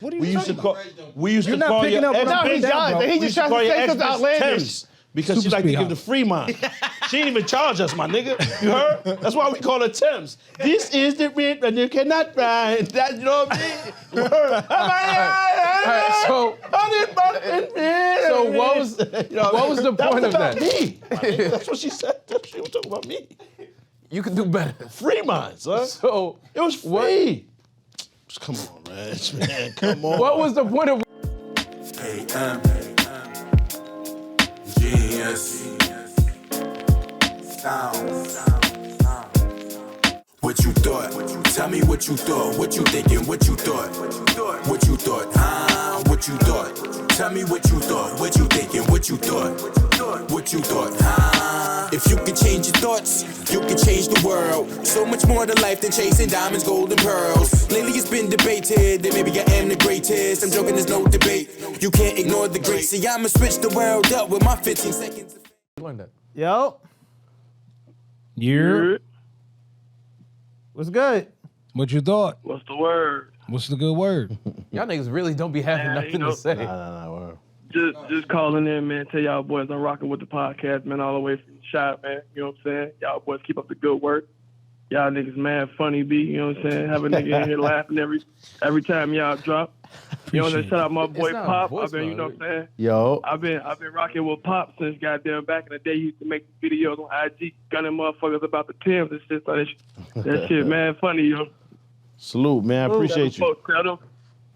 What are you We used to talking call. We used to You're not call picking your up what I'm ex putting down, bro. He just trying to say something outlandish. Temps because she like to give the free mind. She didn't even charge us, my nigga. You heard? That's why we call her Temps. This is the rent and you cannot ride. That, you know what I mean? You heard? So what was the point of that? Me. That's what she said. She was talking about me. You can do better. Free mind, son. So it was free. Come on, man. Come on. What was the point of? AM, genius, sound. What you thought? Tell me what you thought. What you thinking? What you thought? What you thought? What you thought? Tell me what you thought. What you thinking? What you thought? What you thought? If you can change your thoughts, you can change the world. So much more to life than chasing diamonds, gold, and pearls. Lately it's been debated that maybe I am the greatest. I'm joking, there's no debate. You can't ignore the great. See, I'ma switch the world up with my 15 seconds. Yo. Yeah. What's good? What you thought? What's the word? What's the good word? Y'all niggas really don't be having nothing to say. Nah. Just calling in, man. Tell y'all boys I'm rocking with the podcast, man, all the way from the shop, man. You know what I'm saying? Y'all boys keep up the good work. Y'all niggas mad funny, B. You know what I'm saying? Have a nigga in here laughing every time y'all drop. You know what I'm saying? Shout out my boy Pop. I've been, you know what I'm saying? Yo. I've been rocking with Pop since goddamn back in the day. He used to make videos on IG, gunning motherfuckers about the Timbs and shit. So that shit, man, funny, yo. Salute, man. I appreciate you.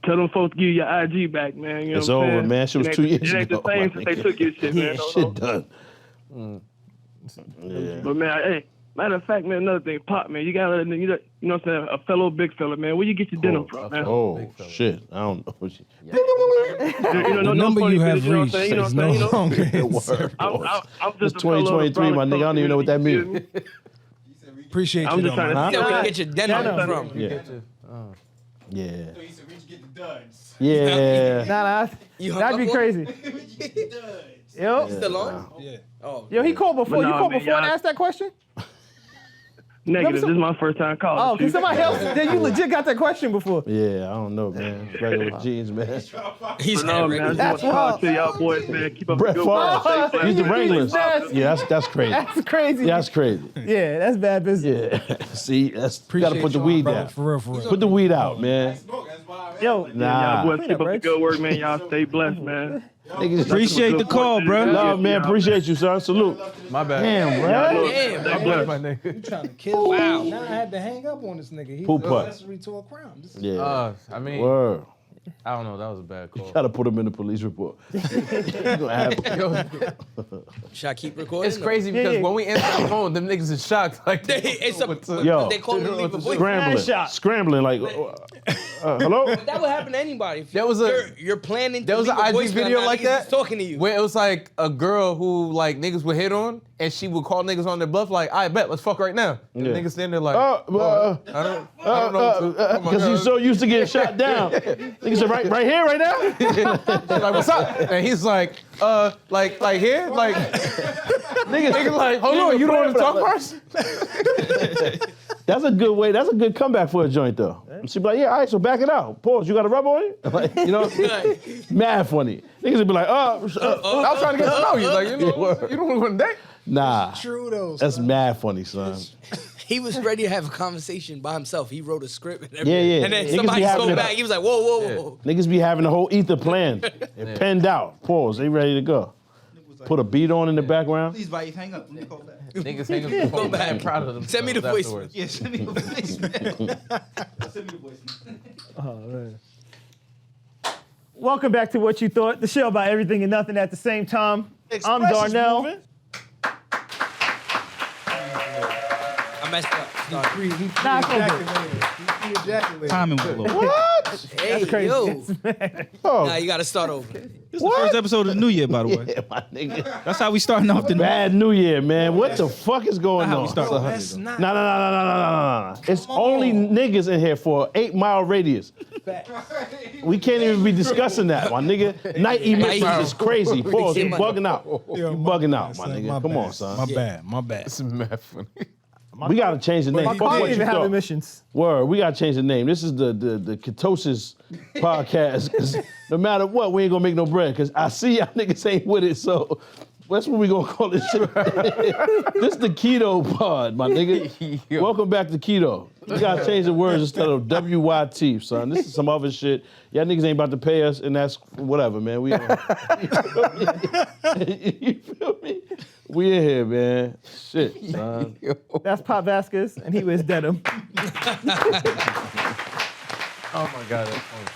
Tell them folks to give you your IG back, man. You know It's what I'm over, saying? man. Shit was 2 years ago. It ain't the same since they took your shit, man. Shit done. Yeah. But man, hey, matter of fact, man, another thing, Pop, man, you got you know what I'm saying, a fellow big fella, man. Where you get your dinner from, man? Oh, shit. I don't know. The number you have reached is no longer in service. I'm It's just a fellow 2023, my nigga. I don't even know what that means. Appreciate I'm you, just though, trying man. to Where you get your dinner from? Yeah. Yeah. So you said, where'd you get the duds? Yeah. Nah, that'd be crazy. Where'd you get the duds? Yo. Still on? Yeah. Oh. Yo, he called before. But You nah, called man, before and y'all- asked that question? Negative. This is my first time calling. Oh, because somebody else, then you legit got that question before. Yeah, I don't know, man. Regular jeans, man. He's No, man, I just want to call to y'all boys, man. Keep up Brett the good work. Favre. Stay He's the blessed. Wranglers. Yes. Yeah, that's crazy. That's crazy. That's crazy. Yeah, that's bad business. Yeah. See, that's you Appreciate gotta put the y'all, weed brother. down. For real. Put the weed out, man. Smoke, that's why. Yo, Nah. Y'all boys keep up the Rich. good work, man. Y'all stay blessed, man. Niggas Appreciate the call, bro. Love, man. Appreciate you, son. Salute. My bad. Damn, bro. Damn, My bro. bad, my nigga. You trying to kill Wow. me. Now I had to hang up on this nigga. He's Poop putt. accessory to a crime. This is Yeah. I mean, Word. I don't know. That was a bad call. Gotta put him in the police report. You gonna have Should I keep recording? It's crazy because when we answer the phone, them niggas is shocked. Like, Yo, they call me to leave a voice. scrambling like, hello? But that would happen to anybody. If There was you're planning. There was an IG video like that talking to you. where it was like a girl who like niggas would hit on, and she would call niggas on their bluff like, "I bet, let's fuck right now." And Yeah. niggas standing there like, I "I don't know," because he's so used to getting shot down. Nigga said, right here, right now? like, "What's up?" And he's like, like here, like niggas like, "Hold on, you don't want to talk first?" That's a good way. That's a good comeback for a joint, though. She'd be like, yeah, all right, so back it out. Pause, you got a rub on you? Like, you know, mad funny. Niggas would be like, I was trying to get to know you, like, you don't want to date. nah. true, though. That's mad funny, son. He was ready to have a conversation by himself. He wrote a script and Yeah, everything. yeah. And then Niggas somebody be having spoke it- back. He was like, whoa. Niggas be having the whole ether planned and penned out. Pause, they ready to go. Put a beat on in the background. Please, Vaif, hang up. Let me call back. Niggas hang up the phone. back. I'm proud of them. Send me the voice. Yeah, send me a voice. Send me a voice. Oh, man. Welcome back to What You Thought, the show about everything and nothing at the same time. I'm Darnell. I messed up. Sorry. Nah, it's all good. Timing was low. What? Hey, crazy. yo. Oh, Nah, you got to start over. This is the first episode of the new year, by the way. yeah, my nigga. That's how we starting off the new year. Bad New Year, man. What the fuck is going How on? we start the That's 100. not. No. It's only niggas in here for an 8-mile radius. We can't even be discussing that, my nigga. Night emissions is crazy. Pause. You bugging out. You bugging out, my nigga. Come on, son. My bad. It's mad funny. We gotta change the name. My Fuck car what you even have thought. emissions. Word, we gotta change the name. This is the ketosis podcast. 'Cause no matter what, we ain't gonna make no bread. Cause I see y'all niggas ain't with it, so that's what we gonna call this shit. This the keto pod, my nigga. Welcome back to keto. We gotta change the words instead of WYT, son. This is some other shit. Y'all niggas ain't about to pay us, and that's whatever, man. We you feel me? We in here, man. Shit, son. That's Pop Vasquez, and he wears denim. Oh my God, that's funny.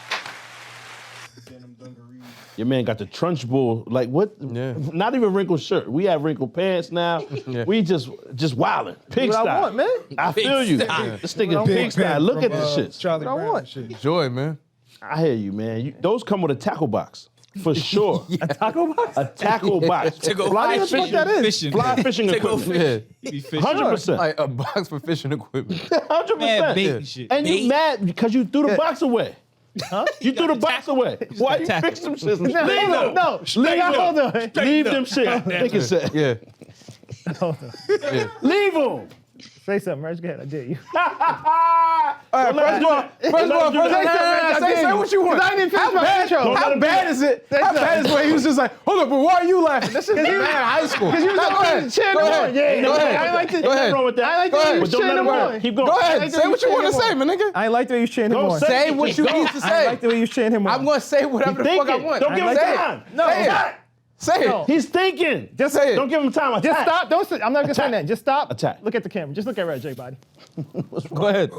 Your man got the Trunchbull, like what? Yeah. Not even wrinkled shirt. We have wrinkled pants now. Yeah. We just wildin'. Pig What I style. want, man. I feel you. This nigga pig style. Look at this shit. Charlie What I Brown want. shit. Joy, man. I hear you, man. Those come with a tackle box. For sure. A tackle box? A tackle box. To go Fly What fishing. that is? Fishing. Fly fishing To go equipment. Yeah. He be fishing. 100%. Like a box for fishing equipment. 100%. Mad bait and shit. And you Bait. mad because you threw the box away. Huh? You threw the box away. Why you tackle. fix them shit? No, Leave them. no. Hold on. Leave them shit. Think it said. Yeah. Hold on. Leave them. Say something, Reg. Go ahead. I dare you. All right, first of all, say what you want. I didn't finish my intro. How bad is it? How bad is it when he was just like, hold up, but why are you laughing? That's just bad high school. Because you was No, go ahead. cheering Go him ahead. on. Yeah, Go ahead. I like to. Go ahead. Wrong with that. I like Go the way ahead. you was But don't cheering let him him on. work. Keep going. Go I ahead. like Say the way what you you want to cheering say, him my nigga. I like the way you was cheering him Go on. say Say what you need to I say. like the way you was cheering him on. I'm going to say whatever the fuck I Thinking. want. Don't give him Say it. time. No, Say it. stop. Say it. No. He's thinking. Just Say it. Don't give him time. Just Attack. stop. Don't. I'm not gonna say Attack. that. Just stop. Attack. Look at the camera. Just look at Red J body. Go ahead.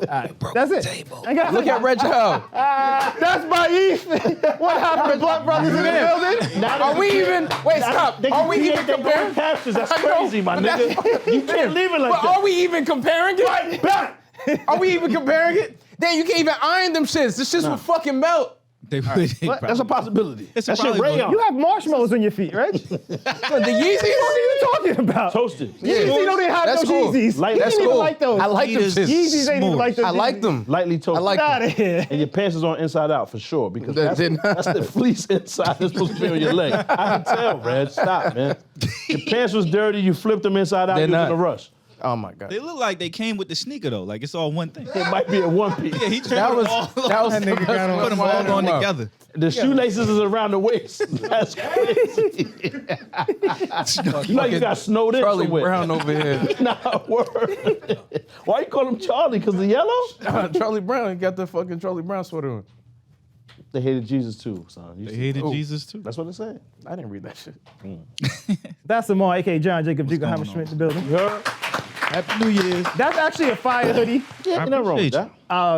That's it. I got Look at Reg Hell. That's my Ethan. What happened to Black Brothers in the building? Are we even? Wait, stop. They Are we create even their own comparing? captions. That's I know, crazy, my but nigga. You can't leave it like But that. are we even comparing it? Are we even comparing it? Then you can't even iron them shits. The shits will fucking melt. They That's a possibility. It's That shit probably rayon. You have marshmallows on your feet, right? The Yeezys? What are you talking about? Toasted. Yeezys don't even have That's those cool. Yeezys. Like- He that's didn't even cool. like those. I like them shits. Yeezys ain't even like those. I like them. Lightly toasted. I like Get out them. of here. And your pants is on inside out for sure because That that's, did not- that's the fleece inside that's supposed to be on your leg. I can tell, Red. Stop, man. Your pants was dirty. You flipped them inside out. They're You was not. in a rush. Oh my God. They look like they came with the sneaker though. Like it's all one thing. It might be a one piece. Yeah, he That was nigga put them all on together. The shoelaces is around the waist. That's crazy. You know you got snowed in Charlie somewhere. Brown over here. Nah, word. Why you call him Charlie? Because the yellow? Charlie Brown, he got the fucking Charlie Brown sweater on. They hated Jesus too, son. They hated Jesus too. That's what it said. I didn't read that shit. That's Amar, a.k.a. John Jacob Jiggle going Hammerschmidt in the building. You heard? Happy New Year's. That's actually a fire hoodie. Yeah, ain't nothing wrong with that.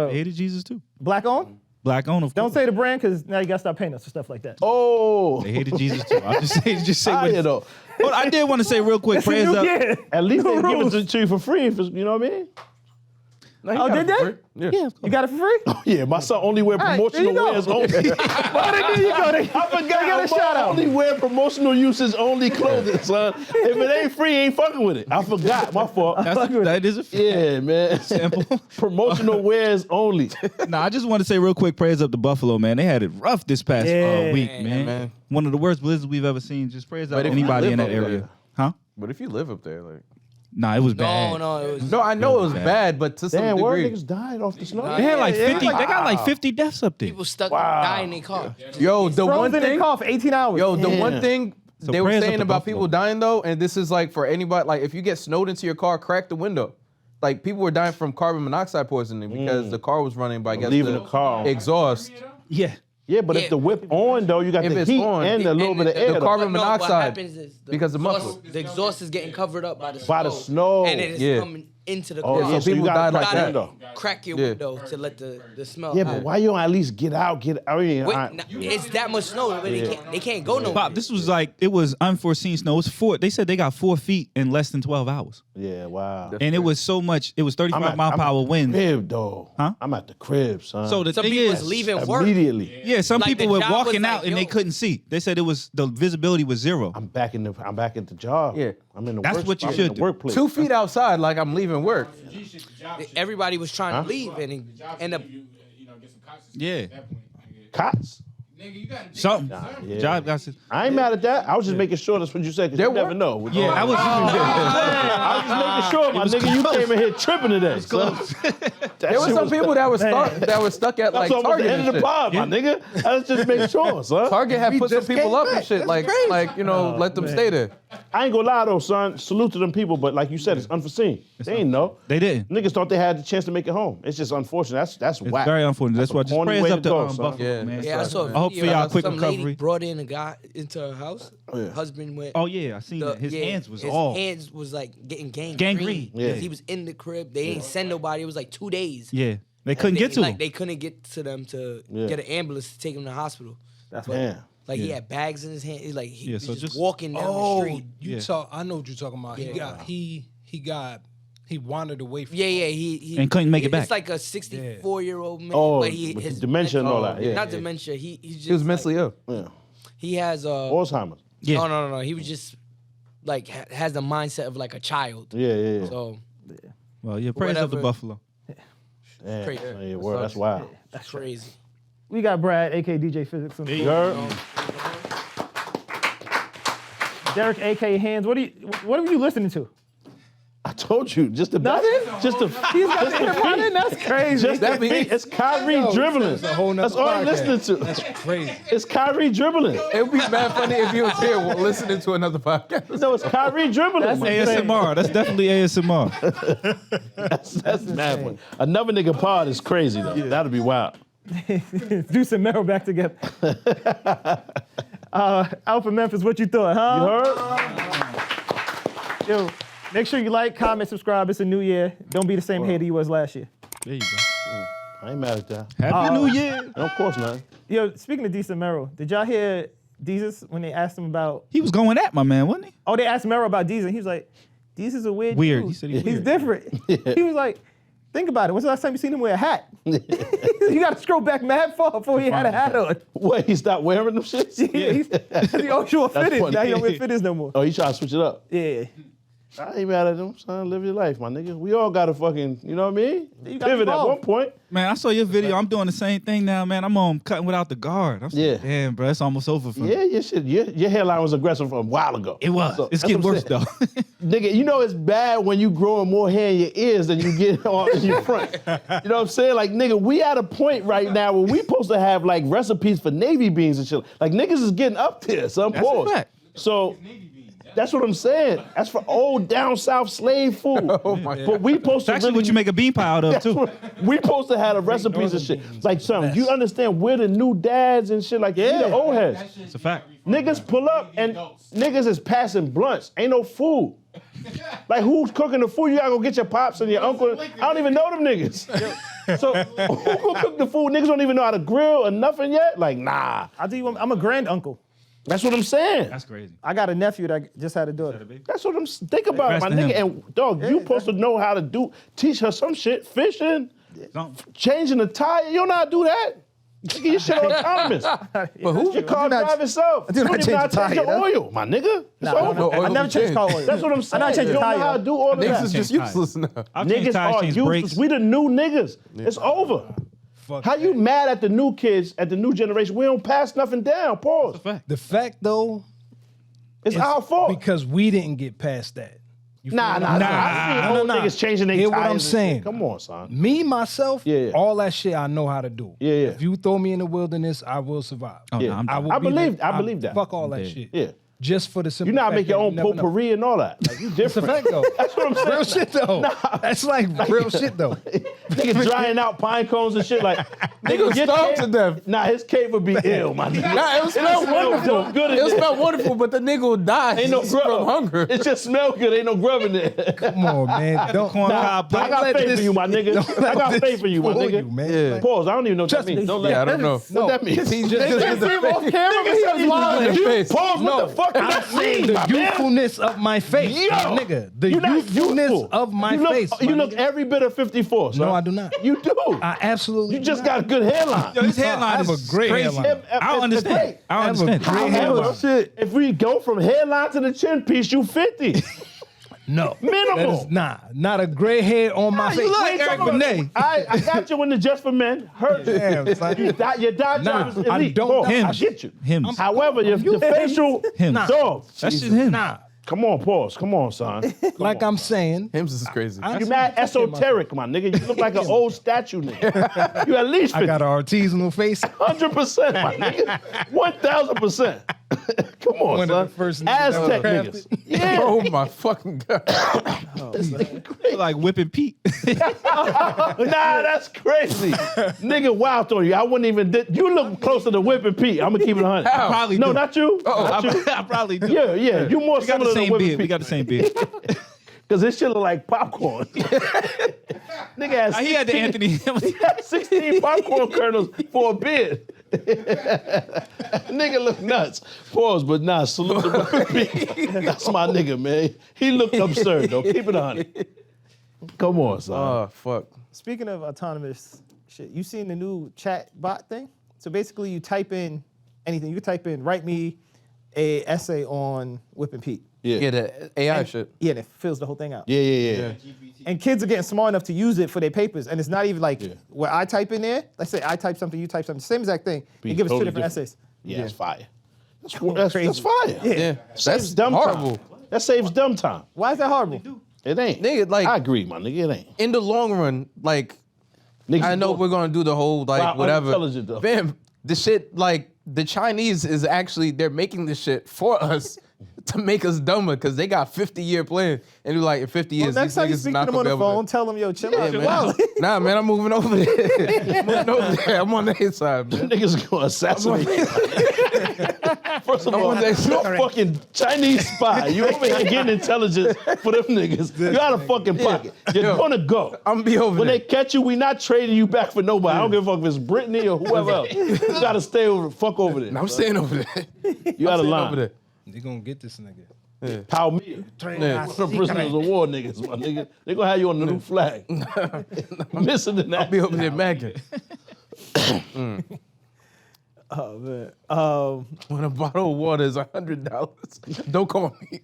They hated Jesus too. Black on. Black on, of Don't course. say the brand because now you got to stop paying us for stuff like that. Oh. They hated Jesus too. I'll just say Ah, what you know. But I did want to say real quick, It's a prayers new up. year. At least they give rules. it to you for free. You know what I mean? No, he Oh, got did it for they? free. Yeah. You got it for free? Yeah, my son only wear right, there you promotional go. wears only. There you go. They got a shout out. Only wear promotional uses only clothing, son. If it ain't free, ain't fucking with it. I forgot. My fault. That is a Yeah, man. Simple. Promotional wears only. Nah, I just want to say real quick, prayers up to Buffalo, man. They had it rough this past Yeah. week, man. One of the worst blizzards we've ever seen. Just prayers up But to if you anybody live in that up area. there- Huh? But if you live up there, like. Nah, it was bad. No, it was. No, I know it was bad, but to some Damn, word degree. niggas died off the snow. They had like Yeah, 50. like- They got like 50 deaths up there. People stuck Wow. dying in their car. Yo, the one Frozen in thing. car for 18 hours. Yo, the Yeah. one thing So they were prayers up saying to about Buffalo. people dying though, and this is like for anybody, like if you get snowed into your car, crack the window. Like people were dying from carbon monoxide poisoning because the car was running by, I guess, Leaving the car on. exhaust. Yeah. Yeah, but Yeah. if the whip on though, you got If the it's heat on, and a little bit of air. the though. carbon No, what monoxide happens is because the muffler. the exhaust is getting covered up by the snow. By the snow. And it is Yeah. coming into the Oh, car. yeah, so people gotta died like crack that. the window. Crack your Yeah. window to let the smell Yeah, out. but why you don't at least get out? I mean, Wait, it's that much snow, but they can't go nowhere. Pop, this was like, it was unforeseen snow. It was they said they got 4 feet in less than 12 hours. yeah, wow. And it was so much, it was 35 mile per hour wind. Crib though. Huh? I'm at the crib, son. So the Some thing people is, was leaving work. immediately. yeah, some Like, people the were job was walking like, out and they yo. couldn't see. They said the visibility was 0. I'm back at the job. Yeah. I'm in the That's work, what you I'm should in the do. workplace. 2 feet outside, like I'm leaving work. Everybody was trying to leave and end up. Yeah. Cots. Something. Yeah. Job got to. I ain't mad at that. I was just making sure that's what you said, because you never know. Yeah, I was. I was just making sure, my nigga, you came in here tripping today. There were some people that were stuck at like That's almost Target the and end of the shit. pod, my nigga. I was just making sure, son. Target had put some just people came up back. and shit, That's like let them stay there. I ain't gonna lie though, son. Salute to them people, but like you said, it's unforeseen. They ain't know. They didn't. Niggas thought they had the chance to make it home. It's just unfortunate. That's It's whack. very unfortunate. That's why a just corny prayers way up to to go, son. Buffalo, Yeah. man. Yeah, I saw a I hope for video y'all of quick some recovery. lady brought in a guy into her house. Yeah. Husband went. Oh yeah, I seen that. His hands was his all. hands was like getting gangrene. Gangrene. Yeah. He was in the crib. They didn't send nobody. It was like 2 days. Yeah, they couldn't get to him. They couldn't get to them to Yeah. get an ambulance to take him to the hospital. Damn. Like he had bags in his hand. He Yeah, was so just just- walking down the Oh, street. you talk. I know what you're talking about. Yeah. He wandered away from. Yeah, he And couldn't make it back. It's like a 64-year-old man. Oh, but with his dementia and all that. Yeah. not dementia. He's just He was mentally ill. Yeah. He has Alzheimer's. Yeah. No. He was just like has the mindset of like a child. Yeah. So Well, yeah, prayers up to Whatever. Buffalo. Damn. Crazy. Yeah, word, that's wild. that's crazy. We got Brad, aka DJ Physics. You heard? Derek, aka Hands. What are you listening to? I told you, just the Nothing? just the He's got the hip-hop in? That's crazy. just the beat. It's Kyrie dribbling. That's a whole nother That's all I'm podcast. listening to. That's crazy. It's Kyrie dribbling. It would be mad funny if he was here listening to another podcast. No, it's Kyrie dribbling. That's ASMR. That's definitely ASMR. that's mad funny. Another nigga pod is crazy though. That'd be wild. Deuce and Mero back together. Alpha Memphis, what you thought, huh? You heard? Yo, make sure you like, comment, subscribe. It's a new year. Don't be the same hater you was last year. There you go. I ain't mad at that. Happy New Year. And of course not. Yo, speaking of Deuce and Mero, did y'all hear Deezus when they asked him about? He was going at my man, wasn't he? Oh, they asked Mero about Deezus, and he was like, "Deezus is a weird. Weird. dude. He said he's He's weird." different." He was like, "Think about it. When's the last time you seen him wear a hat? You got to scroll back mad far before he had a hat on." Wait, he stopped wearing them shits? Yeah, he's the usual fitteds. funny. Now he don't wear fitteds no more. Oh, he trying to switch it up. Yeah. I ain't mad at him, son. Live your life, my nigga. We all gotta fucking, you know what I mean? You gotta Pivot at evolve. one point. Man, I saw your video. I'm doing the same thing now, man. I'm on cutting without the guard. I'm Yeah. saying, damn, bro, it's almost over for me. Yeah, your shit. Your hairline was aggressive from a while ago. It was. So, It's that's getting what I'm worse saying. though. Nigga, you know it's bad when you growing more hair in your ears than you get on in your front. You know what I'm saying? Like, nigga, we at a point right now where we supposed to have like recipes for Navy beans and shit. Like niggas is getting up there, son. That's a Pause. fact. So that's what I'm saying. That's for old down south slave food. Oh my God. But we supposed It's to actually really what you make a bean pie out of That's too. what- we supposed to have the recipes and shit. Like, son, you understand we're the new dads and shit like that. We the old heads. It's a fact. Niggas pull up and niggas is passing blunts. Ain't no food. Like, who's cooking the food? You gotta go get your pops and your uncle. I don't even know them niggas. So who gonna cook the food? Niggas don't even know how to grill or nothing yet. Like, nah. I'll tell you, I'm a grand uncle. That's what I'm saying. That's crazy. I got a nephew that just had a daughter. That's what I'm think about, it, my Congrats to nigga. him. And dog, you supposed to know how to teach her some shit, fishing, Something. changing the tire. You don't know how to do that. Nigga, your shit autonomous. But who? Your car drive itself. I do not You don't even change know how the to change tire, your though. oil, my nigga. It's Nah, over. no oil I never will changed change. car oil. That's what I'm saying. I never changed You the don't know tire. how to do all of Niggas that. is just Change useless now. I've changed Niggas tires, are changed useless. brakes. We the new niggas. It's over. Fuck How you that. mad at the new kids, at the new generation? We don't pass nothing down. Pause. The fact though, It's our fault. because we didn't get past that. You Nah. feel me? I see old niggas changing their Hear tires. what I'm and shit. saying. Come on, son. Me, myself, Yeah. all that shit I know how to do. Yeah. If you throw me in the wilderness, I will survive. Oh, Yeah. no, I'm I done. will I be believe- the- I believe that. Fuck all that dead. shit. Yeah. Just for the simple You know how to fact make your that own you never know. potpourri and all that. Like, you It's a different. fact though. That's what I'm saying. Real shit though. That's like real shit though. Nigga drying out pine cones and shit. Like, nigga, your starved cave- to death. Nah, his cave would be ill, my nigga. Nah, it smelled wonderful. Good in It there. smelled wonderful, but the nigga will die Ain't no grub. from hunger. It just smell good. Ain't no grub in there. Come on, man. Don't corn Nah, cob I got let faith this- for you, my nigga. don't I let got this faith for you, my fool nigga. you, man. Yeah. Pause. I don't even know what that Trust me. means. Don't let Yeah, I don't know. What that means? He just Off camera, Nigga said lying in the face. Pause. No, What the fuck does that mean, the my man? youthfulness of my face, Yo, my nigga. The you not youthfulness youthful. of my you look, face. You my look nigga. every bit of 54, son. No, I do not. You do. I absolutely. You just do not. got a good hairline. Yo, his I headline have is a great crazy. hairline. I don't It's understand. great. I don't understand. great hairline. If we go from hairline to the chin piece, you 50. No. Minimal. That is not a gray hair on my face. You like Eric Benet. I got you in the Just for Men. Hurt you. Damn, son. Your dad job is elite. I don't. Pause. I get you. Him. However, your facial dog. That's just him. Nah. Come on, pause. Come on, son. Like I'm saying, Hims is crazy. You mad esoteric, my nigga. You look like an old statue, nigga. You at least 50. I got an artisanal face. 100%, my nigga. 1,000%. Come on, One son. of the first niggas Aztec that was niggas. Yeah. Oh my fucking god. Like whipping Pete. Nah, that's crazy. Nigga, wild on you. I wouldn't even. You look closer to Whipping Pete. I'm gonna keep it 100. How? Probably No, do. not you. Not you. I probably do. Yeah. You more We got similar the to same Whipping beard. We Pete. got the same beard. Cause this shit look like popcorn. Nigga has He had the 16 Anthony. He had 16 popcorn kernels for a beard. Nigga look nuts. Pause, but nah, salute to Whipping Pete. That's my nigga, man. He looked absurd though. Keep it 100. Come on, son. Oh fuck. Speaking of autonomous shit, you seen the new chatbot thing? So basically, you type in anything. You can type in, write me a essay on Whipping Pete. Yeah, the AI shit. Yeah, and it fills the whole thing out. Yeah. And kids are getting smart enough to use it for their papers. And it's not even like where I type in there. Let's say I type something, you type something, same exact thing. Be You give us totally two different different. essays. Yeah, that's fire. That's Crazy. fire. Yeah. Saves That's dumb horrible. time. That saves dumb time. Why is that horrible? It ain't. Nigga, like- I agree, my nigga. It ain't. In the long run, like Niggas I know go- we're gonna do the whole like Wow, whatever. unintelligent, though. Fam, the shit like the Chinese is actually they're making this shit for us to make us dumber because they got 50-year plan and they're like in 50 years Well, next these time you niggas speak not to them on gonna the be able phone, to. tell them, yo, chill Yeah, out. man. Wow. Nah, man, I'm moving over there. Moving over there. I'm on their side, man. Niggas gonna assassinate you. First of all, on that you're a fucking Chinese spy. You over here getting intelligence for them niggas. You out of fucking pocket. You're Yo, gonna go. I'm gonna be over When there. they catch you, we not trading you back for nobody. I don't give a fuck if it's Brittany or whoever else. You gotta stay over there. I'm staying over there. You out of Staying line. over there. They gonna get this nigga. Power me. Yeah. Some prisoners of war niggas, my nigga. They gonna have you on the new flag. Missing the I'll be over there magging. Oh, man. When a bottle of water is $100, don't call me.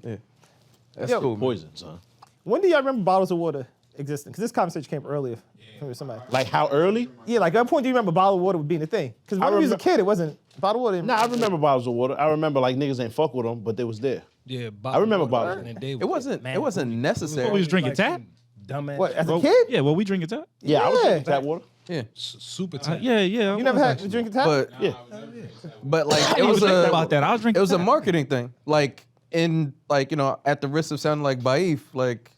Yeah. That's Yo, cool. Man. Poison, son. When do y'all remember bottles of water existing? Because this conversation came earlier from somebody. Like how early? Yeah, like at what point do you remember bottled water being a thing? Because when I was a kid, it wasn't bottled water. Nah, I remember bottles of water. I remember like niggas ain't fuck with them, but they was there. Yeah, I remember bottles. It wasn't necessary. We was drinking tap. Dumbass. What, as a kid? Yeah, well, we drinking tap. Yeah, I was Yeah. drinking tap water. Yeah. Super tight. Yeah. You never had to drink a tap? But Yeah. but like it I was was thinking a about that. I was drinking. it was a tap. marketing thing. Like in like, you know, at the risk of sounding like Baif, like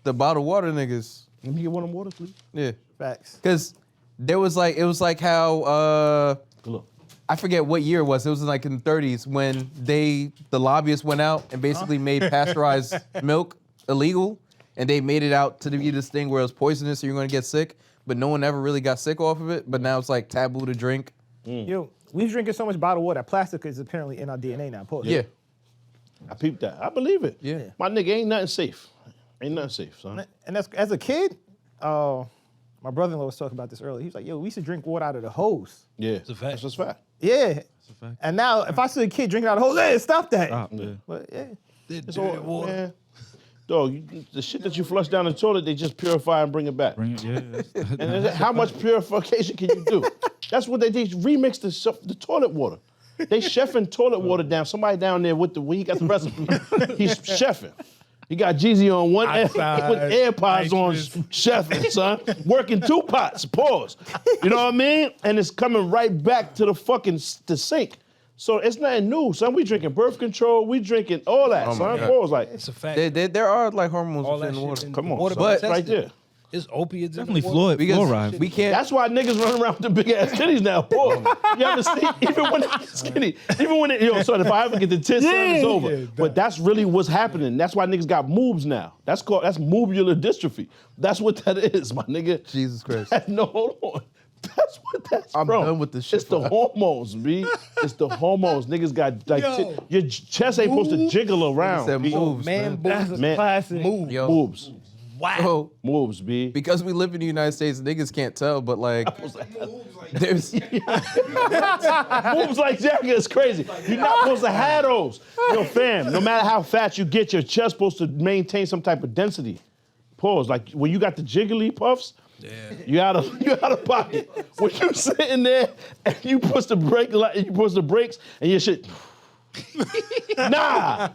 the bottled water niggas. Let me get one of them waters, please. Yeah. Facts. Cause there was like it was like how Look. I forget what year it was. It was like in the 30s when the lobbyists went out and basically made pasteurized milk illegal, and they made it out to be this thing where it was poisonous, so you're gonna get sick. But no one ever really got sick off of it. But now it's like taboo to drink. Yo, we're drinking so much bottled water. Plastic is apparently in our DNA now. Pause. Yeah. I peeped that. I believe it. Yeah. My nigga ain't nothing safe. Ain't nothing safe, son. And that's, as a kid, my brother-in-law was talking about this earlier. He was like, yo, we used to drink water out of the hose. Yeah. a fact. That's just fact. Yeah. fact. And now, if I see a kid drinking out of the hose, hey, stop that. Stop, yeah. But yeah. It's all, man. Dog, the shit that you flush down the toilet, they just purify and bring it back. Bring it, yeah. And how much purification can you do? That's what they remix the toilet water. They chefing toilet water down. Somebody down there when he got the recipe, he's chefing. He got Jeezy on one with AirPods on, chefing, son. Working 2 pots, pause. You know what I mean? And it's coming right back to the sink. So it's nothing new, son. We drinking birth control. We drinking all that, Oh my son. God. Pause, like, It's a fact. There are like hormones All in that the shit water. in come the on, water, son. but- Right there. It's opiates Definitely in the water. fluoride. We can't. That's why niggas running around with the big ass titties now, boy. You ever see, even when they're skinny, even when they, son, if I ever get the tits, son, it's over. Yeah, but that's really what's happening. That's why niggas got moobs now. That's moobular dystrophy. That's what that is, my nigga. Jesus Christ. No, hold on. That's what that's I'm from. done with this shit, It's the bro. hormones, B. It's the hormones. Niggas got like Yo. your chest ain't supposed to jiggle around. Said B. moves, Man, man. boobs Man. Classic. move. Yo. Moobs. Wow. So Moobs, B. because we live in the United States, niggas can't tell, but like, there's Moves like Jagger is crazy. You're not supposed to have those. Yo, fam, no matter how fat you get, your chest supposed to maintain some type of density. Pause. Like when you got the jiggly puffs, you out of pocket. When you sitting there and you push the brakes and your shit. Nah,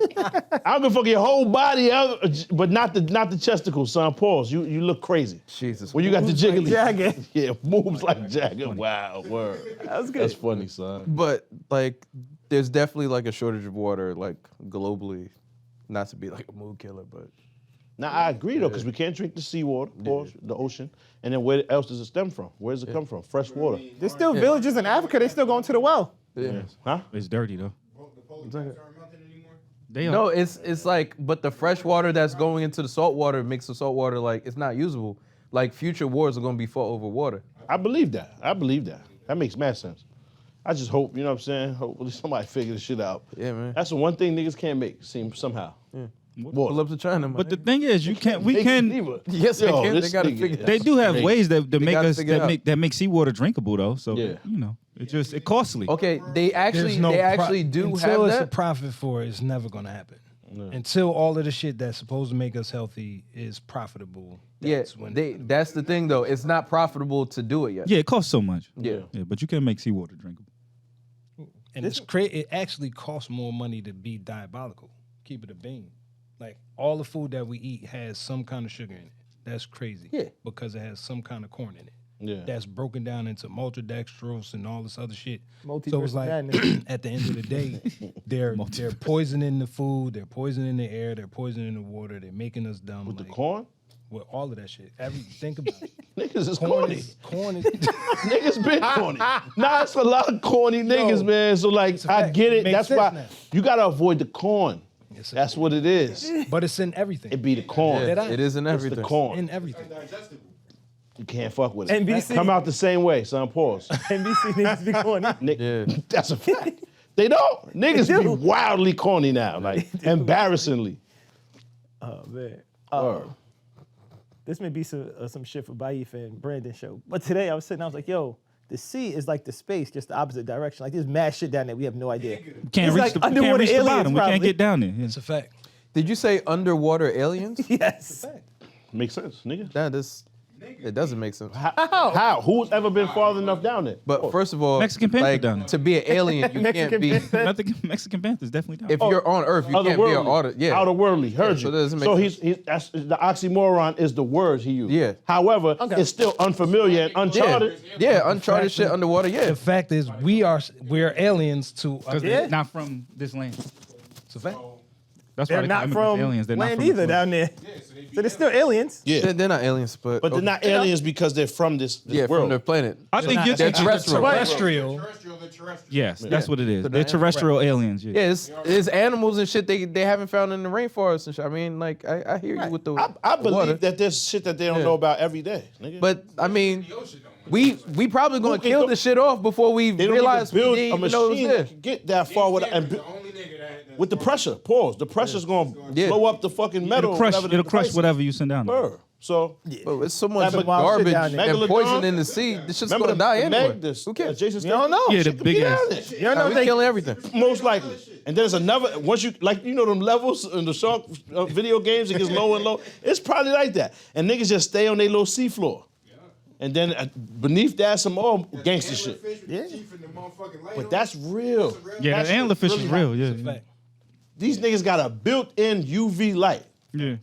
I'm gonna fuck your whole body up, but not the chesticles, son. Pause. You look crazy. Jesus. When you got the jiggly. Jagger. Yeah, moves like Jagger. Wow, word. That was good. That's funny, son. But like, there's definitely like a shortage of water, like globally. Not to be like a mood killer, but Now I agree though, because we can't drink the seawater, pause, the ocean, and then where else does it stem from? Where does it come from? Fresh water. There's still villages in Africa. They still going to the well. yeah. Huh? It's dirty though. They No, it's like, but the fresh water that's going into the salt water makes the salt water like it's not usable. Like future wars are gonna be fought over water. I believe that. That makes mad sense. I just hope, you know what I'm saying? Hopefully somebody figure this shit out. Yeah, man. That's the one thing niggas can't make seem somehow. Pull Water. up to China, man. But the thing is, we Niggas can. neither. Yes, they Yo, can. They this gotta nigga figure is They do have crazy. ways that make gotta us figure it out. that make seawater drinkable though. So Yeah. you know, it's costly. Okay, they actually do until have it's a that. profit for it, it's never gonna happen. Until all of the shit that's supposed to make us healthy is profitable. Yeah, That's when that's the thing though. It's not profitable to do it yet. Yeah, it costs so much. Yeah. Yeah, but you can make seawater drinkable. and it actually costs more money to be diabolical. Keep it a bean. Like all the food that we eat has some kind of sugar in it. That's crazy. Yeah. Because it has some kind of corn in it. Yeah. That's broken down into maltodextrose and all this other shit. So Multiverse it's like madness. at the end of the day, they're poisoning the food, they're poisoning the air, they're poisoning the water, they're making us dumb. With the like, corn? with all of that shit. Think about it. Niggas is Corn corny. is Niggas been corny. Nah, it's a lot of corny niggas, man. So like, a I fact. get It it. makes That's sense why now. you gotta avoid the corn. It's a- That's what it is. but it's in everything. It be the corn. Did I? It is in It's everything. the corn. in everything. You can't fuck with it. NBC. Come out the same way, son. Pause. NBC needs to be corny. Nick, Yeah. that's a fact. They don't. Niggas They be do. wildly corny now, like embarrassingly. Oh man. Word. This may be some shit for Baif and Brandon show. But today I was sitting, I was like, yo, the sea is like the space, just the opposite direction. Like there's mad shit down there. We have no idea. We can't It's reach like the, we can't underwater reach the aliens, bottom. We probably. can't get down there. Yeah. It's a fact. Did you say underwater aliens? Yes. Makes sense, nigga. It doesn't make sense. How? Who's ever been farther enough down there? But first of all, Mexican Panther like, down there. to be an alien, you can't be. Nothing. Mexican Panthers definitely down. If you're on Earth, you can't be an Otherworldly. yeah. Outerworldly. Heard so you. that doesn't make So sense. that's the oxymoron is the words he used. Yeah. However, it's still unfamiliar and Yeah, uncharted. yeah, uncharted shit underwater. Yeah, The fact is, we're aliens to. because they're not from this land. It's a fact. That's why They're they not call them from aliens. They're land not from either down there. So they're still aliens. Yeah. they're not aliens, but But they're not aliens because they're from this yeah, world. from their planet. I think you're They're thinking terrestrial. Terrestrial. Yes, that's what it is. So They're they're terrestrial aliens. Yeah. Yeah, it's animals and shit they haven't found in the rainforest and shit. I mean, like I hear you with the I believe water. that there's shit that they don't Yeah. know about every day, nigga. But I mean, we probably gonna Who can kill go- this shit off before we they don't realize even build we didn't a even know it was machine there. that can get that far with the pressure. Pause. The pressure's gonna Yeah. blow up the fucking metal. It'll crush. whatever the It'll crush device is. whatever you send down there. Word. So But it's so much That wild shit garbage down there. and Megalodon? poison in the sea. This shit's remember gonna die the anyway. Meg, this, Who cares? Jason You don't know. Yeah, the Shit could big be ass. down there. You don't Nah, know we they killing everything. Most likely. And there's another, once you, like, you know them levels in the shark video games, it gets lower and lower. It's probably like that. And niggas just stay on their little seafloor. And then beneath that, some more gangster shit. Yeah. But that's real. Yeah, That the shit anglerfish is really real. happens. Yeah. Fact. These niggas got a built-in UV light. Yeah.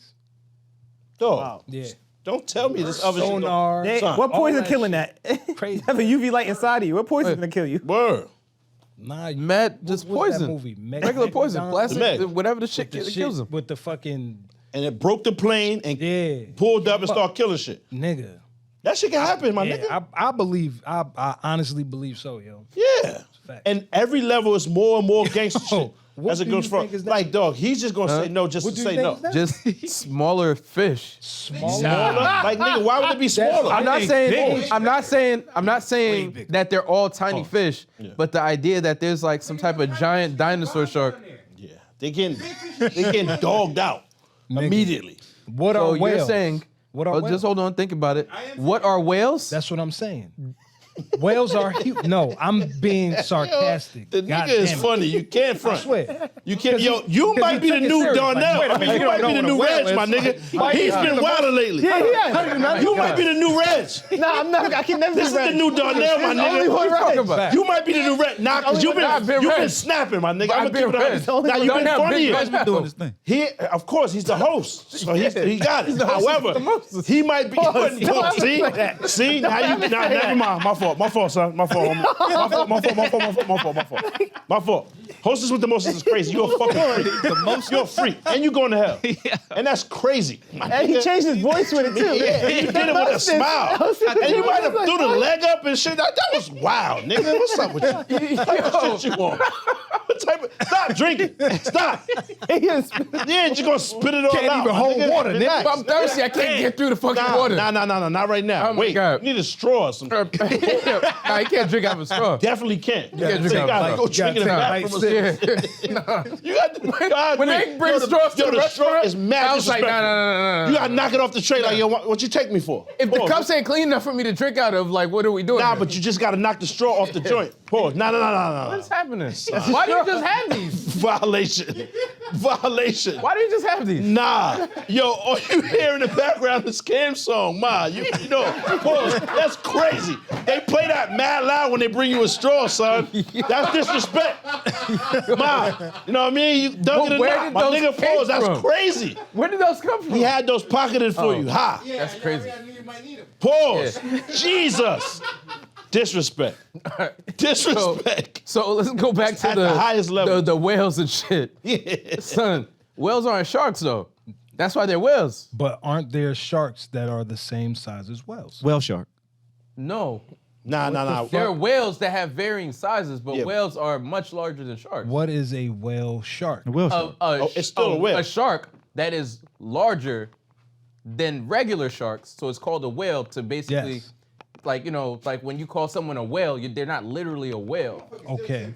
Dog, Yeah. don't tell me this other shit. Sonar. They- Son, what all poison that killing that? Crazy. You have a UV light inside of you. What poison gonna kill you? Word. Nah, Mad, just what was that poison. movie? Meg- Regular poison, Megalodon? plastic, Meg. whatever the shit The that shit kills them. with the fucking And it broke the plane and yeah pulled up and started killing shit. nigga. That shit can happen, my Yeah, nigga. I believe. I honestly believe so, yo. Yeah. Fact. And every level is more and more gangster shit. what As it do goes you from, think is that? like, dog, he's just gonna say no just What to do you say think no. is that? Just smaller fish. Smaller. Like, nigga, why would it be smaller? I'm not think saying. big. I'm not saying that they're all tiny fish, but the idea that there's like some type of giant dinosaur shark. Yeah, they getting dogged out immediately. What So are you're whales? saying What are Oh, whales? just hold on, think about it. What are whales? That's what I'm saying. Whales are huge. No, I'm being sarcastic. The God nigga is damn it. funny. You can't front. I swear. You can't. Yo, you might be the took it new serious. Darnell. Like, wait a minute, You you might don't be the know new what a Reg, whale my is. nigga. He's been wilder lately. You might be the new Reg. Nah, I'm not. I can never This is be the new Darnell, my only one nigga. Reg. You might be the new Reg. Nah, because you've I've been been Reg. snapping, my nigga. I've I'm been gonna keep Reg. it on. Now you've been Darnell funnier. been Reg. doing his thing. He, of course, he's the host, so he got it. However, most. he might be. See, now you. Nah, never mind. My fault, son. My fault. My fault. Hostess with the mostest is crazy. You're a fucking freak. You're a freak, and you going to hell, and that's crazy. And he changed his voice with it too. Yeah, he did it with a smile, and you might have threw the leg up and shit. That was wild, nigga. What's up with you? What type of shit you on? What type of? Stop drinking. Stop. Yeah, you gonna spit it all Can't out. even my hold nigga. water, nigga. Relax. I'm thirsty. I can't get through the fucking water. Nah, not right now. Oh my Wait, God. you need a straw or something. Nah, you can't drink out of a straw. Definitely can't. can't drink So you out of gotta a go straw. drink in the gotta bathroom. take You got to. When they bring straws to the the straw restaurant, is mad I was like, disrespectful. no. You gotta knock it off the tray like, yo, what you take me for? If the Pause. cups ain't clean enough for me to drink out of, like, what are we doing? Nah, here? but you just gotta knock the straw off the joint. Pause. No. What's happening? Why do you just have these? Violation. Why do you just have these? Nah. Yo, all you hear in the background is Cam song. Ma, you know, pause. That's crazy. They play that mad loud when they bring you a straw, son. That's disrespect. Ma, you know what I mean? You dug it or where not. did My those nigga, came pause. That's from? crazy. Where did those come from? He had those pocketed for you. Ha. That's crazy. Pause. Jesus. Disrespect. Disrespect. So let's go back to At the highest level. the whales and shit. Yeah. Son, whales aren't sharks though. That's why they're whales. But aren't there sharks that are the same size as whales? Whale shark. No. Nah. There are whales that have varying sizes, but Yeah. whales are much larger than sharks. What is a whale shark? A whale shark. it's still a whale. A shark that is larger than regular sharks, so it's called a whale to basically, Yes. like, you know, like when you call someone a whale, they're not literally a whale. Okay.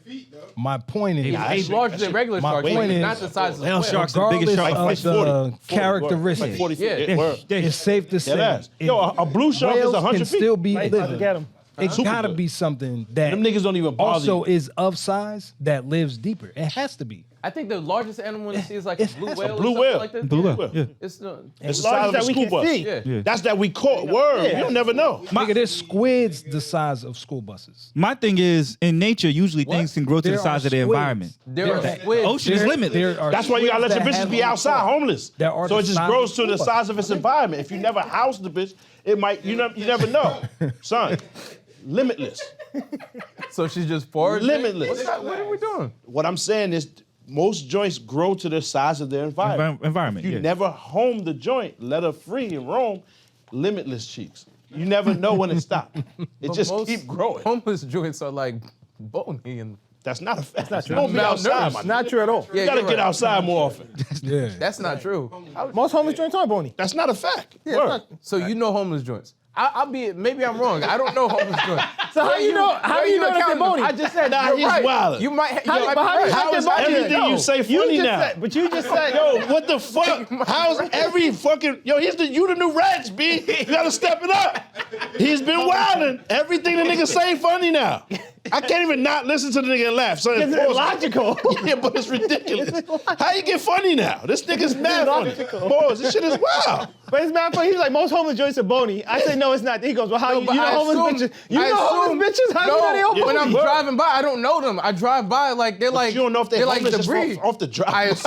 My point is, It's larger than regular my sharks, point but is, not the size of a whale whale. sharks are the biggest regardless shark. of the characteristics, Like 40 feet. Yeah. Word. it's safe to say, Deadass. if Yo, a blue shark is whales 100 can feet. still be Get living. him. It Super gotta good. be something that Them niggas don't even bother also you. is of size that lives deeper. It has to be. I think the largest animal in the sea is like a blue whale. or blue something whale. Like that. Blue Yeah. whale. Yeah. It's the It's the Largest size of a that we school can bus. see. yeah. That's that we caught. Word. You never know. Nigga, there's squids the size of school buses. My thing is, in nature, usually things can grow to the There size are of the squids. environment. There are There- squids. Ocean is limitless. There are That's why you gotta let your squids that bitches be have outside on homeless. There are So the it just size grows of to the school size of its environment. If you never house the bitch, it might, you never know. Son, limitless. So she's just foraging. Limitless. What are we doing? What I'm saying is most joints grow to the size of their environment. Environment. If you yeah. never home the joint, let her free and roam, limitless cheeks. You never know when it stops. It just Most keep growing. Homeless joints are like bony and That's not a fact. That's true. Don't be outside, Malnourished. man. Not true at all. You gotta you're get right. outside more often. Yeah. That's not true. Most homeless joints are bony. That's not a fact. Yeah, Word. So you know homeless joints. I'll be, maybe I'm wrong. I don't know homeless joints. So how you know? How do you know that they're accounting them? bony? I just said, Nah, you're he's right. wildin'. You might, How, you might but how do be you right. How know is they're bony? everything you say funny now? But you just said, Yo, what the fuck? How's every fucking you the new Rats, B? You gotta step it up. He's been wilding. Everything the nigga say funny now. I can't even not listen to the nigga and laugh. So It's forced. illogical. Yeah, but it's ridiculous. How you get funny now? This nigga's mad funny. Boys, this shit is wild. But it's mad funny. He's like, most homeless joints are bony. I say, no, it's not. He goes, well, how you but know I homeless assume- bitches? You I know homeless assume- bitches? How you know they all No, when bony? I'm driving by, I don't know them. I drive by like they're like you don't know if they're like homeless just debris. off the drive.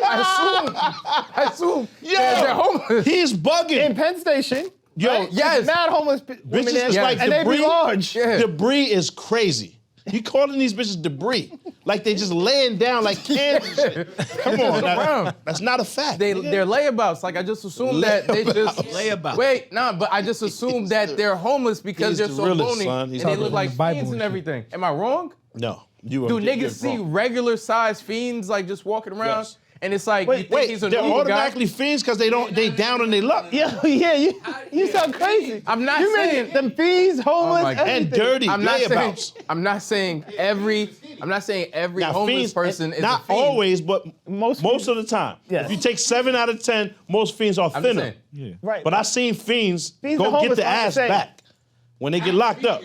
I assume. Yo, they're homeless. He's bugging. In Penn Station, Yo, right? yes. There's mad homeless women Bitches there, is like and they debris. be large. Yeah. Debris is crazy. You calling these bitches debris. Like they just laying down like cans and shit. Come on, now. That's not a fact. They're layabouts. Like I just assume that they just Layabouts. Wait, nah, but I just assume that they're homeless because He's they're the so realest, bony son. and He's they talking look like the Bible fiends and and shit. everything. Am I wrong? No. Do niggas see regular sized fiends like just walking around? Yes. And it's like, you think Wait, he's a they're normal guy? automatically fiends because they down on their luck. Yeah, you sound crazy. I'm not you saying- make them fees, homeless, my God. everything. And dirty I'm not saying layabouts. I'm not saying every I'm not saying every Now, homeless fiends, person is not a fiend. always, but most of the time. Yes. If you take 7 out of 10, most fiends are I'm just thinner. saying. Right. But I seen fiends Fiends and go get homeless the aren't the ass same. back when they get locked up.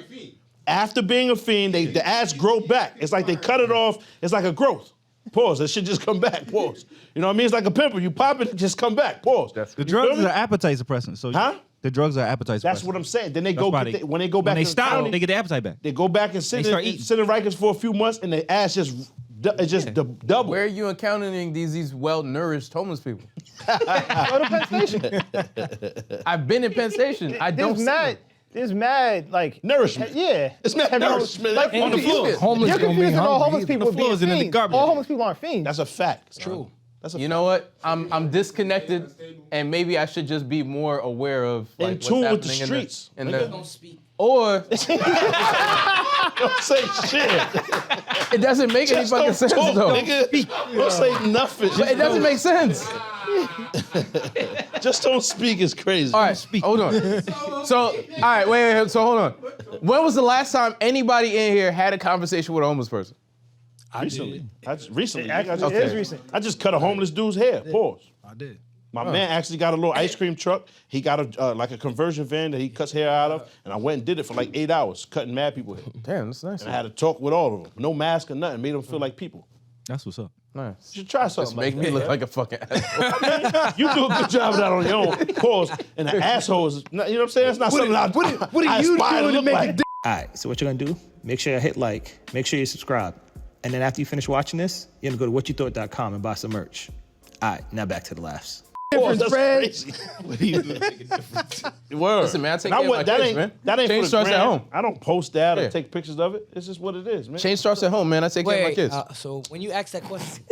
After being a fiend, the ass grow back. It's like they cut it off. It's like a growth. Pause. That shit just come back. Pause. You know what I mean? It's like a pimple. You pop it, it just come back. Pause. The drugs are appetite suppressants. So Huh? The drugs are appetite suppressants. That's what I'm saying. Then they That's go why get when they go back when they to the stop, county, they get their appetite back. they go back and sit They start in eating. Rikers for a few months, and the ass just double. Where are you encountering these well-nourished homeless people? Go to Penn Station. I've been in Penn Station. I don't see them. There's mad, like... Nourishment. Yeah. It's mad nourishment. Like, on the floor. Homeless You're gonna be confusing all hungry. homeless people with being floors and in the fiends. garbage. All homeless people aren't fiends. That's a fact. True. That's a You know what? I'm disconnected, and maybe I should just be more aware of like, In what's tune with the happening streets. in the Nigga. Don't speak. or Don't say shit. it doesn't make any Just fucking don't sense talk, though. nigga. Don't say nothing. But it doesn't make sense. Just don't speak. It's crazy. All right, hold on. So, all right, wait. So hold on. When was the last time anybody in here had a conversation with a homeless person? Recently. Recently. Actually, nigga, it is recent. I just cut a homeless dude's hair. Pause. I did. My man actually got a little ice cream truck. He got a like a conversion van that he cuts hair out of, and I went and did it for like 8 hours, cutting mad people hair. Damn, that's nice. And I had to talk with all of them. No mask or nothing. Made them feel like people. That's what's up. Nice. You should try Just something make like me that. look like a fucking asshole. You do a good job of that on your own. Pause. And the asshole is, you know what I'm saying? That's not something I aspire to look like. All right, so what you're gonna do, make sure you hit like, make sure you subscribe. And then after you finish watching this, you're gonna go to whatyoutthought.com and buy some merch. All right, now back to the laughs. Pause, that's crazy. Word. Listen, man, I take And care of my that kids, ain't, man. That ain't Change for the starts at gram. home. I don't post that Yeah. or take pictures of it. It's just what it is, man. Change starts at home, man. I take care of my Wait, kids. so when you asked that question,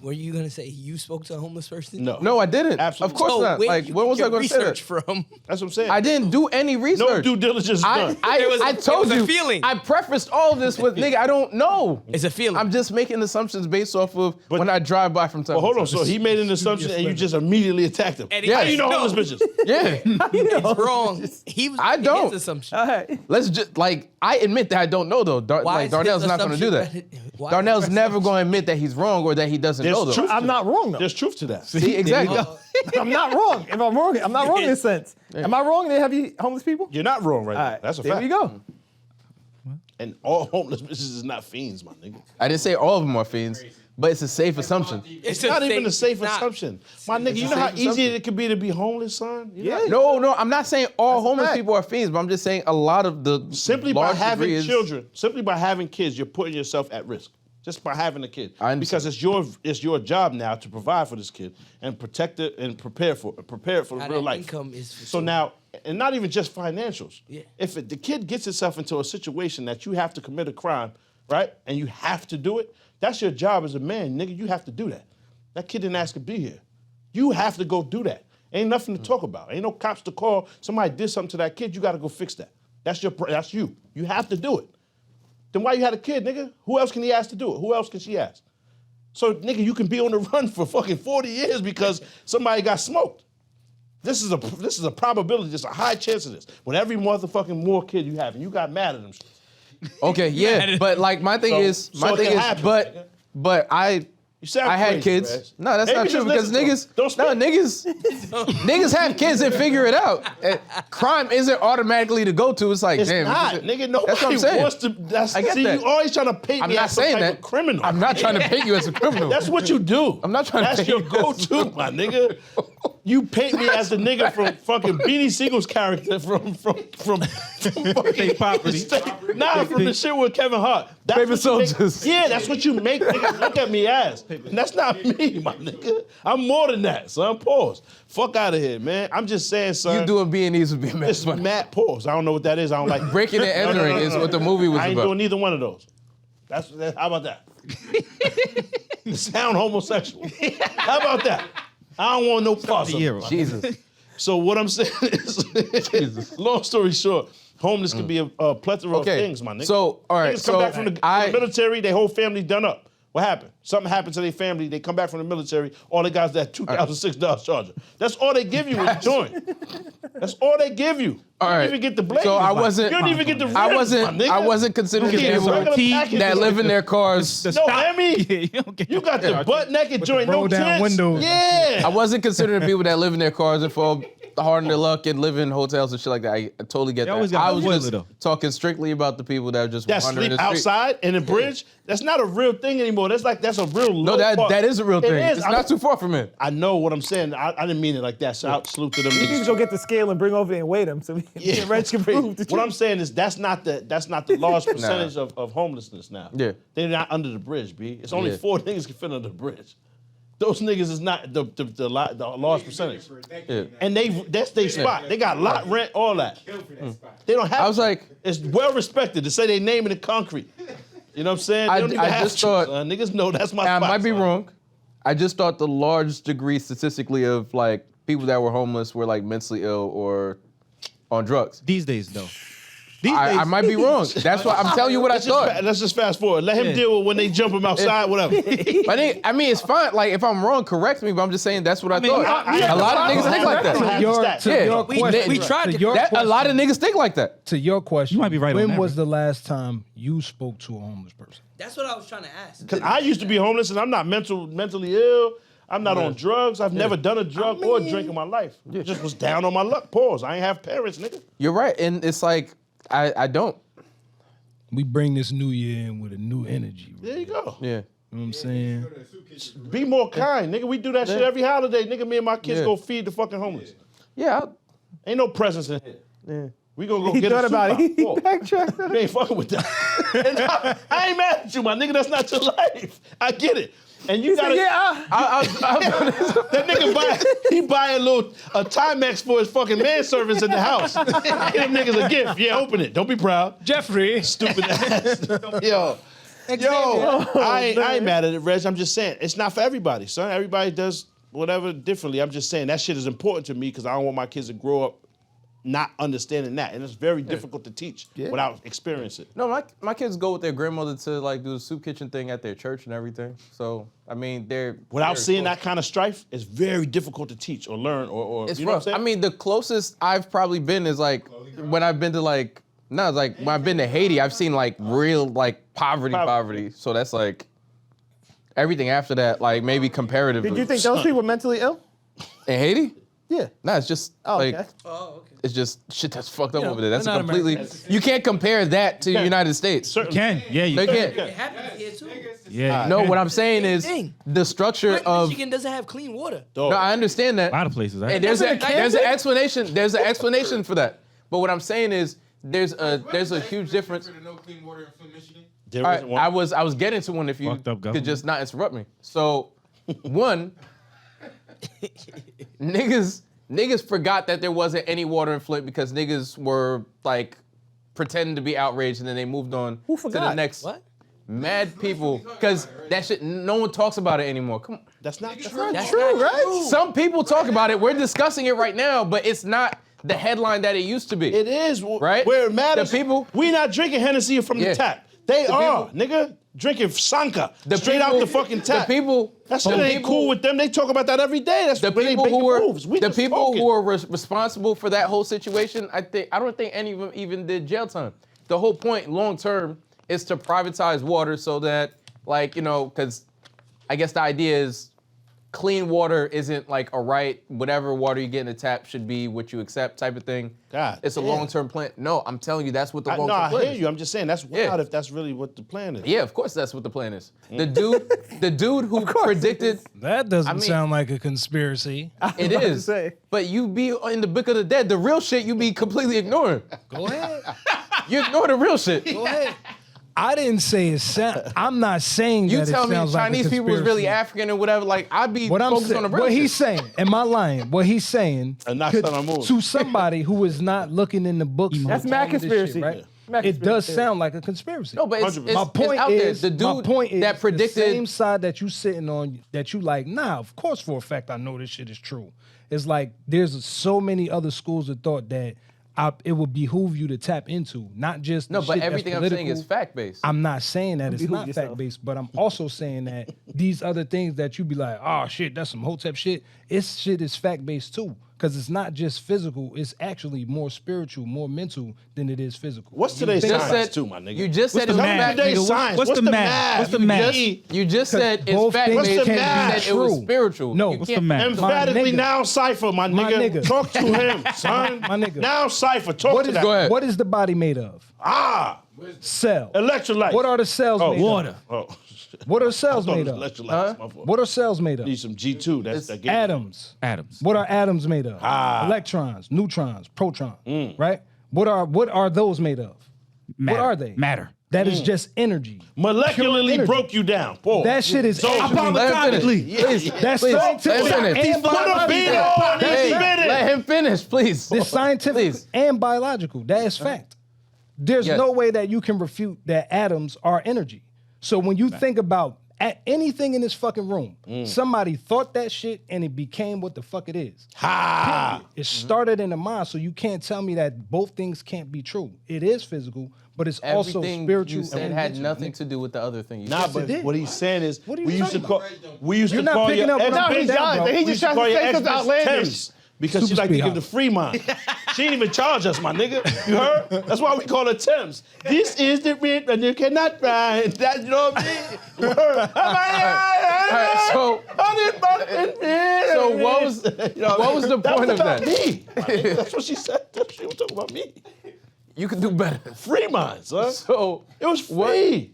were you gonna say you spoke to a homeless person? No. No, I didn't. Absolutely. Of course So not. where Like, you when get was I your going to say that? research from? That's what I'm saying. I didn't do any research. No due diligence done. I told it was you. a feeling. I prefaced all of this with, nigga, I don't know. It's a feeling. I'm just making assumptions based off of when I drive by from time Well, hold to on. time. So he made an assumption and you just immediately attacked him. And Yes. How you know No. homeless bitches? Yeah. It's wrong. He was I making don't. his assumption. Let's just, like, I admit that I don't know, though. Why is Darnell's his not going to do that. assumption better- why is Darnell's his never assumption- going to admit that he's wrong or that he doesn't There's know, though. truth. I'm not wrong, though. There's truth to that. See, exactly. I'm not wrong. If I'm wrong, I'm not wrong in this sense. Am I wrong that have you homeless people? You're not wrong right All now. right, That's a there fact. we go. And all homeless bitches is not fiends, my nigga. I didn't say all of them are fiends, but it's a safe assumption. It's not even a safe nah. assumption. My nigga, you know how easy it could be to be homeless, son? Yeah. No, I'm not saying all homeless fact. people are fiends, but I'm just saying a lot of the Simply by large having degree is- children, simply by having kids, you're putting yourself at risk. Just by having a kid. I understand. Because it's your job now to provide for this kid and protect it and prepare it for How real that life. income is for So sure. now, and not even just financials. Yeah. If the kid gets itself into a situation that you have to commit a crime, right, and you have to do it, that's your job as a man, nigga. You have to do that. That kid didn't ask to be here. You have to go do that. Ain't nothing to talk about. Ain't no cops to call. Somebody did something to that kid. You got to go fix that. That's you. You have to do it. Then why you had a kid, nigga? Who else can he ask to do it? Who else can she ask? So, nigga, you can be on the run for fucking 40 years because somebody got smoked. This is a probability. There's a high chance of this. With every motherfucking more kid you have, and you got mad at them. Okay, yeah, but like my thing is, so it can happen, nigga. but I sound had crazy, kids. Rez. No, that's Maybe not true just because listen to him. niggas have kids and figure it out. Crime isn't automatically to go to. It's like, It's damn, not, nigga. Nobody that's what I'm saying. wants to. I get See, that. you always trying to paint I'm me not as some saying type that. of criminal. I'm not trying to paint you as a criminal. That's what you do. I'm not trying to That's paint your you as- go-to, my nigga. You paint me as the nigga from fucking Beanie Siegel's character from fucking Property. Nah, from the shit with Kevin Hart. That's Paper what you make- soldiers. Yeah, that's what you make niggas look at me as. And that's not me, my nigga. I'm more than that, son. Pause. Fuck out of here, man. I'm just saying, son. You doing B&Es would be a It's mess. Matt Pause. I don't know what that is. I don't like Breaking and entering is what the movie was I ain't about. doing neither one of those. How about that? Sound homosexual. How about that? I don't want no parts of it. Jesus. So what I'm saying is, long story short, homeless can be a plethora of things, my nigga. So, all right, Niggas come back from the military, their whole family done up. What happened? Something happened to their family. They come back from the military. All they got is that $2,006 charger. That's all they give you with the joint. That's all they give you. All You right. don't even get the blade. So I wasn't. You don't even get the rims, I my wasn't nigga. considering the You get people regular packages. that live in their cars. No, Emmy. You got the butt naked joint, no roll down tents. windows. Yeah. I wasn't considering the people that live in their cars and fall hard in their luck and live in hotels and shit like that. I totally get that. always got I the was toilet, just though. talking strictly about the people that just That wander in sleep the street. outside in the bridge, that's not a real thing anymore. That's a real No, low part. that is a real thing. It is. It's not too far from it. I know what I'm saying. I didn't mean it like that. So salute to them You need to niggas. go get the scale and bring over there and weigh them so Reg can prove the What I'm saying is that's not the large percentage of homelessness now. Yeah. They're not under the bridge, B. It's only Yeah. 4 niggas can fit under the bridge. Those niggas is not the large percentage. Yeah. And that's their spot. They got lot rent, all that. They don't have I was like, it's well respected to say they name it in concrete. You know what I'm saying? They I- don't even I have just to, thought- son. Niggas know that's my I spot. might be son. wrong. I just thought the large degree statistically of like people that were homeless were like mentally ill or on drugs. These days, though. I might be wrong. That's why I'm telling you what I thought. Let's just fast forward. Let him deal with when they jump him outside, whatever. I mean, it's fine. Like, if I'm wrong, correct me. But I'm just saying that's what I thought. A lot of niggas think like I that. have the stats. To Yeah. your We- question, we tried to- your A lot of question- niggas think like that. To your question, You might be right on when that, was bro. the last time you spoke to a homeless person? That's what I was trying to ask. Cause I used to be homeless and I'm not mentally ill. I'm not on drugs. I've never done a drug or drink in my life. Just was down on my luck. Pause. I ain't have parents, nigga. You're right, and it's like I don't. We bring this new year in with a new energy. Bro. There you go. Yeah. You know what I'm saying? Be more kind, nigga. We do that shit every holiday, nigga. Me and my kids Yeah. go feed the fucking homeless. Yeah. Ain't no presents in here. We gonna go He get thought a about it. He soup box. backtracked. You ain't fucking with that. And I ain't mad at you, my nigga. That's not your life. I get it. And you gotta. That nigga buy a Timex for his fucking manservants in the house. Give them niggas a gift. Yeah, open it. Don't be proud. Jeffrey. Stupid ass. Yo, I ain't mad at it, Reg. I'm just saying it's not for everybody, son. Everybody does whatever differently. I'm just saying that shit is important to me because I don't want my kids to grow up not understanding that, and it's very difficult to teach without experiencing it. No, my kids go with their grandmother to like do the soup kitchen thing at their church and everything. So I mean, they're Without very seeing close. that kind of strife, it's very difficult to teach or learn or It's you know what I'm rough. saying? I mean, the closest I've probably been is like when I've been to like it's like when I've been to Haiti, I've seen like real like poverty. So that's like everything after that, like maybe comparatively. Did you think those people were mentally ill? in Haiti? Yeah. Nah, it's just like okay. Oh, okay. it's just shit that's fucked up You know, over there. That's we're a not completely Americans. you can't compare that to the United States. Certainly. Can. Yeah, you They can. can't. It happens here too. Yeah. No, what I'm saying is Thing. the structure of. Michigan doesn't have clean water. No, I understand that. A lot of places. Right? And there's an That's explanation. There's an explanation for that. But what I'm saying is there's a huge difference. No clean water in Flint, Michigan. There All isn't right, one. I was getting to one if you Fucked up could government. just not interrupt me. So, one, niggas forgot that there wasn't any water in Flint because niggas were like pretending to be outraged and then they moved on Who to the forgot? next. What? Mad people, because that shit, no one talks about it anymore. Come on. That's not That's true, not right? true. Some people talk about it. We're discussing it right now, but it's not the headline that it used to be. It is Right? where it matters. The people- we not drinking Hennessy from Yeah. the tap. They The are, people- nigga, drinking Sanka The straight out people- the fucking tap. The people, That shit the ain't people- cool with them. They talk about that every day. That's The when they people making who were moves. We the just people talking. who were responsible for that whole situation, I don't think any of them even did jail time. The whole point, long term, is to privatize water so that, like, you know, because I guess the idea is clean water isn't like a right. Whatever water you get in the tap should be what you accept, type of thing. God it's a damn. long-term plan. No, I'm telling you, that's what the No, long-term I plan hear is. you. I'm just saying that's wild Yeah. if that's really what the plan is. Yeah, of course that's what the plan is. The dude who predicted That doesn't I mean- sound like a conspiracy. it about to is, say. but you be in the book of the dead. The real shit you be completely ignoring. Go ahead. You ignore the real shit. Go ahead. I didn't say it sound. I'm not saying You that tell it me sounds like a Chinese people was really conspiracy. African or whatever. Like I'd be What I'm focused on saying, the real what shit. he's saying, am I lying? What he's saying And not could- son of Moobs. to somebody who is not looking in the books. That's and mad all of this conspiracy. shit, right? Mad It does conspiracy. sound like a conspiracy. No, but it's, 100%. it's, my point it's out is, there. The dude my point is that predicted. the same side that you sitting on, that you like, nah, of course for a fact I know this shit is true. It's like there's so many other schools of thought that it would behoove you to tap into, not just No, the but shit everything that's I'm saying is political. fact-based. I'm not saying that it's behoove not yourself. fact-based, but I'm also saying that these other things that you be like, oh shit, that's some Hotep shit. It's shit is fact-based too. Because it's not just physical, it's actually more spiritual, more mental than it is physical. What's You today's think science about- too, my nigga? You just said the it was math, fact. Today's nigga? science. What's the math? What's the math? You just said it's both fact things based. What's the You math? said it was True. spiritual. No. You What's can't- the math? Emphatically nigga. now cipher, my My nigga. nigga. Talk to him, son. My nigga. Now cipher. Talk What to is, that. Go ahead. what is the body made of? Cell. Cell. Electrolyte. What are the cells made Water. Oh. of? What are cells I thought made it was of? electrolytes, my fault. What are cells made of? Need some G2. That's that game. Atoms. Atoms. What are atoms made of? Electrons, neutrons, protons, right? What are those made of? Matter. What are they? Matter. That is just energy. Molecularly Pure energy. broke you down. Pause. That shit is actually, Let him finish. Please. that's Please. scientific Let him finish. and Put a biological. beat on. Hey, He's spinning. let him finish, please. It's scientific Please. and biological. That is fact. There's Yes. no way that you can refute that atoms are energy. So when you think about anything in this fucking room, somebody thought that shit and it became what the fuck it is. Ha. It started in the mind, so you can't tell me that both things can't be true. It is physical, but it's also Everything spiritual. you said and had mental. nothing to do with the other thing you Nah, said. but did. what he's saying is, What are you we used to talking call, we used You're to not call picking your up what I'm ex-bitch- putting down, bro. He we just used to trying call to your say something ex-bitch outlandish. Thames because she Super like to speed give the free mind. She didn't even charge us, my nigga. You heard? That's why we call her Thames. This is the rent and you cannot ride. That, you know what I mean? Word. So what was the point of that? Me. my nigga. That's what she said. She was talking about me. You can do better. Free mind, son. So It was free.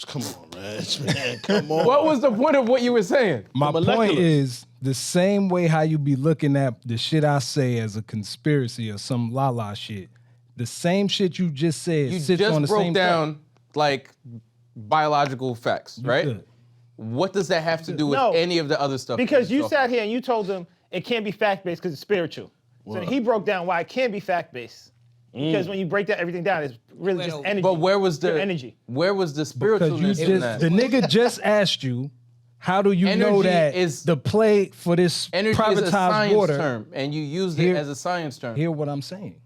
Come on, man. Come on. what was the point of what you were saying? My The point molecular. is the same way how you be looking at the shit I say as a conspiracy or some la shit. The same shit you just said You sits on just the broke same down like biological facts, right? Good. What does that have to do with No, any of the other stuff? Because you're you talking sat here and you told him it can't be fact-based because it's spiritual. So he broke down why it can't be fact-based. Because when you break that everything down, it's really just energy. But where was the Pure energy? Where was the Because you spiritualness in that? just, the nigga just asked you, how do you know Energy that is- the play for this Energy is a privatized science water? term, and you used it Here- as a science term. Hear what I'm saying.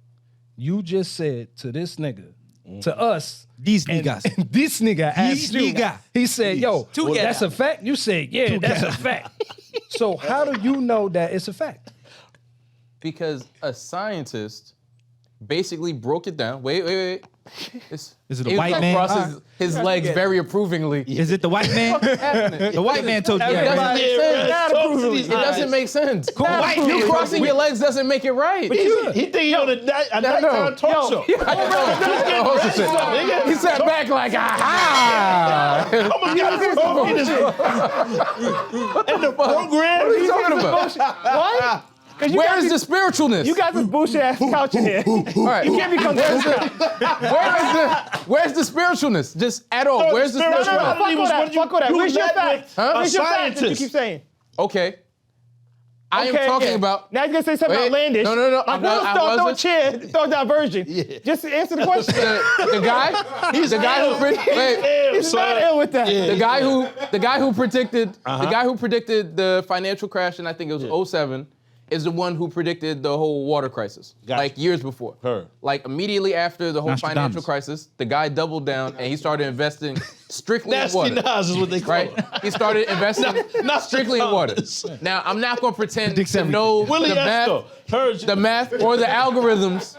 You just said to this nigga, to us, These and niggas. this nigga asked you. nigga. He said, yo, that's a fact? You said, yeah, that's a fact. So how do you know that it's a fact? Because a scientist basically broke it down. Wait. Is it a he white man? crosses his legs very approvingly. Is it the white man? The white man told you It that, doesn't right? make sense. Approvingly. It doesn't make sense. White You man. crossing your legs doesn't make it right. He think he on a nighttime talk show. He sat back like, aha! Almost got his phone in his in the program. What are you talking about? What? 'Cause you Where got is this- the spiritualness? You got this bullshit ass couch in here. All right. You can't become Where's the spiritualness? Just at all. No, Where's the the spiritualness? spirituality was what you- Fuck all that. you Where's your led fact? with Huh? Where's a your fact that you scientist. keep saying? Okay. I am Okay, talking yeah. about. Now you're gonna say something Wait, outlandish. no, no, no, Like, I'm not- I throw a wasn't. chair, throw a diversion. Just answer the question. The guy who He's the He's not ill with that. guy who predicted the guy who predicted the financial crash, and I think it was 2007, is the one who predicted the whole water crisis, Gotcha. like years before. Her. Like immediately after the whole financial Nostradamus. crisis, the guy doubled down and he started investing strictly in Nasty water. Nas is what they call Right? him. He started investing strictly in water. Nostradamus. Now, I'm not going to pretend Predicts to know Willie the math, Esco. Heard you. the math or the algorithms,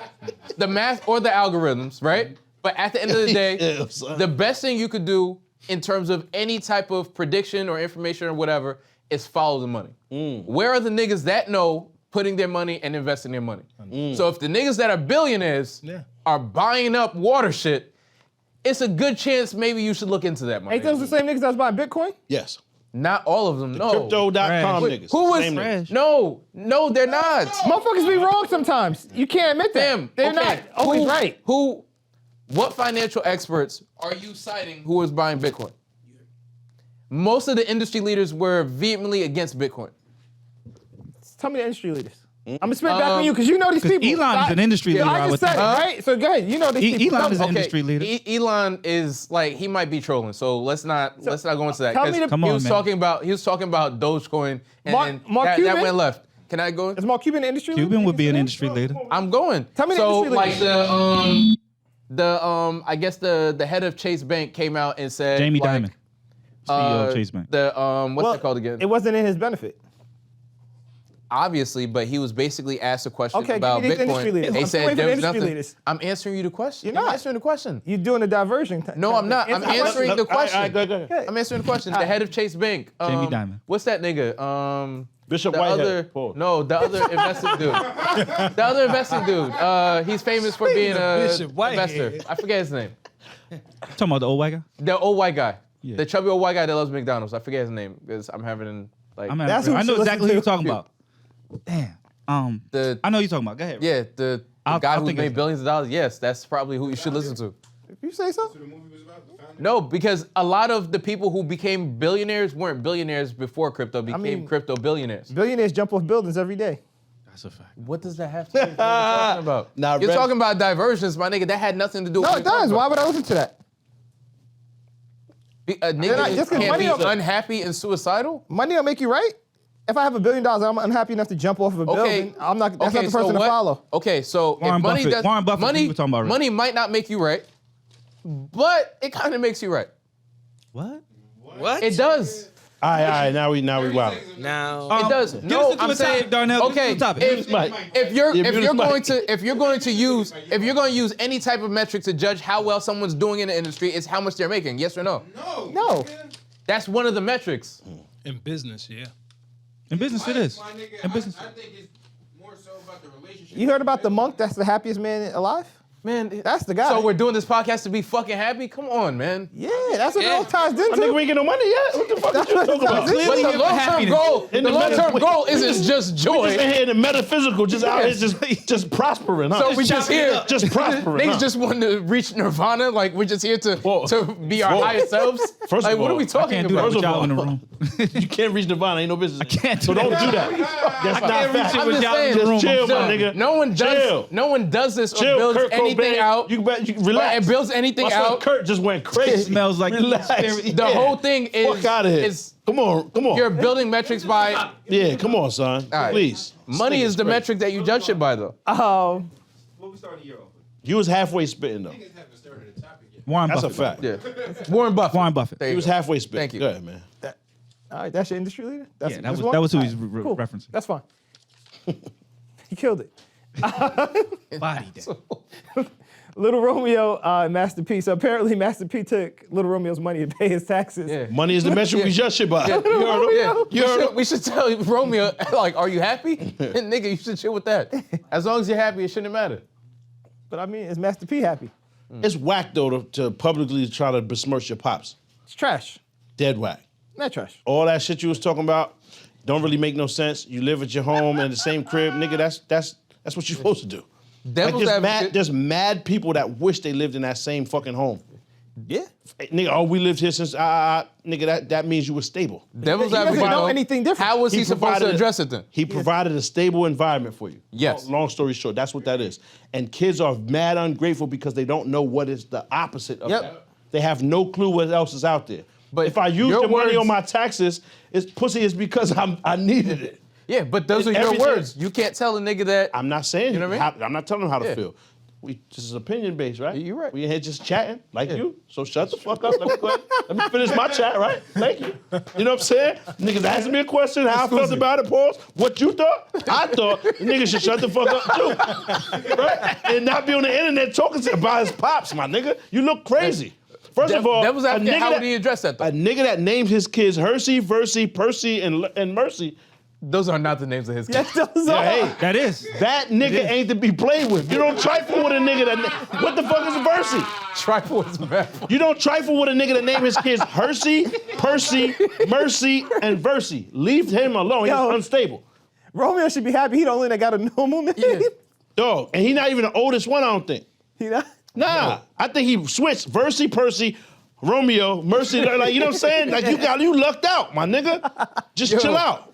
right? But at the end of the day, Yeah, son. the best thing you could do in terms of any type of prediction or information or whatever is follow the money. Where are the niggas that know putting their money and investing their money? So if the niggas that are billionaires are buying up water shit, it's a good chance maybe you should look into that, my Ain't nigga. those the same niggas that was buying Bitcoin? Yes. Not all of them, no. Crypto.com Wait, niggas. who was? Same niggas. No, they're not. Motherfuckers be wrong sometimes. You can't admit that. Damn, They're okay. not always right. What financial experts are you citing who was buying Bitcoin? Most of the industry leaders were vehemently against Bitcoin. Tell me the industry leaders. I'm gonna spit back on you because you know these people. Elon is an industry leader, I I would just said it, think. right? So go ahead. You know these people. Elon is an Tell me. industry leader. Elon is like, he might be trolling, so let's not go into that. tell me 'cause the- Come he on, was man. talking about Dogecoin, and Mark then Cuban? that went left. Can I go? Is Mark Cuban an industry leader? Cuban would be an industry leader. I'm going. Tell me the so industry like leader. I guess the head of Chase Bank came out and said Jamie like, Dimon, CEO of Chase Bank. What's that called again? It wasn't in his benefit. Obviously, but he was basically asked a question Okay, about give me these industry Bitcoin. leaders. They I'm said waiting for there the was industry nothing. leaders. I'm answering you the question. You're not. I'm answering the question. You're doing a diversion. No, I'm not. I'm answering the question. Go ahead. I'm answering the question. The head of Chase Bank. Jamie Dimon. What's that nigga? Bishop the Whitehead. other, Pause. no, the other investing dude. The other investing dude. He's famous for being a Bishop Whitehead. investor. I forget his name. Talking about the old white guy? The old white guy. Yeah. The chubby old white guy that loves McDonald's. I forget his name because I'm having like. That's who I know should exactly who you're listen to. talking about. Damn. The I know who you're talking about. Go ahead. yeah, the I'll guy who's think made of it. billions of dollars. Yes, that's probably who you should listen to. If you say so. No, because a lot of the people who became billionaires weren't billionaires before crypto, became crypto billionaires. Billionaires jump off buildings every day. That's a fact. What does that have to do with what we're talking about? Nah, You're Rev- talking about diversions, my nigga. That had nothing to do with No, what it we're talking does. Why about. would I listen to that? A nigga just 'cause can't money be don't- unhappy and suicidal? Money don't make you right. If I have $1 billion, I'm unhappy enough to jump off of a building. I'm not. That's not the person to follow. Okay, so Warren if money Buffett. does, Warren Buffett, money, we were talking about it. money might not make you right, but it kind of makes you right. What? What? It does. All right, now we wild. Now, It does. Get No, us into I'm a saying, topic, Darnell. Get us okay, into a topic. if you're Yeah, mute his going mic. to if you're going to use any type of metric to judge how well someone's doing in the industry, it's how much they're making. Yes or no? No. That's one of the metrics. In business, yeah. In business, it is. My nigga, In business. I think it's more so about the relationship. You heard about the monk that's the happiest man alive? Man, That's the guy. So we're doing this podcast to be fucking happy? Come on, man. Yeah, that's what it Yeah. all ties I think into. we ain't get no money yet. What the fuck are you talking about? Clearly But the here for long-term happiness. goal, In the the long-term meta- goal we isn't just joy. Just in here in the metaphysical, just out here, just prospering, huh? So we just here, just prospering. niggas huh? just want to reach nirvana. Like we're just here Whoa. to be our Whoa. highest selves. First like of what are all, we I talking Can't do that about? with of y'all all- in the room. You can't reach Nirvana, ain't no business. I can't do So don't that. do that. That's not can't reach fact. it I'm with just y'all in saying, the room. Just chill, so my nigga. no one does. Chill. No one does this or Chill, builds Kurt anything Cobain. out. You relax. and builds anything My son out. Kurt just went crazy. Smells like relax. spirit. The whole thing is Fuck out of here. is Come on. you're building metrics by Yeah, come on, son. right. Please. money is the metric that you judge shit by though. What we started the year off with? You was halfway spitting though. Niggas haven't started the topic yet. Warren That's a Buffett. fact. Yeah. Warren Buffett. Warren Buffett. There He you was go. halfway spitting. Thank you. Go ahead, man. All right, that's your industry leader? That's, Yeah, that's that one? was who he's All right, cool. referencing. That's fine. He killed it. Body that. Little Romeo and Master P. So apparently Master P took Little Romeo's money to pay his taxes. Yeah. Money is the metric we judge shit by. You heard him? Yeah, You heard him? we should tell Romeo, like, are you happy? Nigga, you should chill with that. As long as you're happy, it shouldn't matter. But I mean, is Master P happy? It's whack though to publicly try to besmirch your pops. It's trash. Dead whack. Not trash. All that shit you was talking about don't really make no sense. You live at your home in the same crib, nigga. That's what you're supposed to do. Devil's advocate. There's mad people that wish they lived in that same fucking home. Yeah. Nigga, oh, we lived here since nigga, that means you were stable. Devil's He doesn't advocate. know though, anything different. How was he supposed to provided- address it then? He provided a stable environment for you. Yes. Long story short, that's what that is. And kids are mad ungrateful because they don't know what is the opposite of Yep. that. They have no clue what else is out there. But if I use your the money words- on my taxes, it's pussy is because I needed it. Yeah, but those are your Everything- words. You can't tell a nigga that. I'm not saying You know what I mean? I'm not telling them how to Yeah. feel. This is opinion based, right? You're right. We in here just chatting like you. So shut the fuck up. Let me finish my chat, right? Thank you. You know what I'm saying? Niggas asking me a question, how I felt about it, pause. What you thought? I thought niggas should shut the fuck up too. Right? And not be on the internet talking about his pops, my nigga. You look crazy. First of all, Devil's a advocate, nigga how that- would he address that though? a nigga that named his kids Hersey, Versey, Percy, and Mercy. Those are not the names of his kids. Yes, those are. Hey, That is. that nigga ain't to be played with. You don't trifle with a nigga that. What the fuck is a Versey? Trifle is mad. You don't trifle with a nigga that named his kids Hersey, Percy, Mercy, and Versey. Leave him alone. He's Yo. unstable. Romeo should be happy. He the only one that got a normal name. Yeah. Dog. And he not even the oldest one, I don't think. He not? Nah. I think he switched Versey, Percy, Romeo, Mercy. Like, you know what I'm saying? Like, you lucked out, my nigga. Just chill out.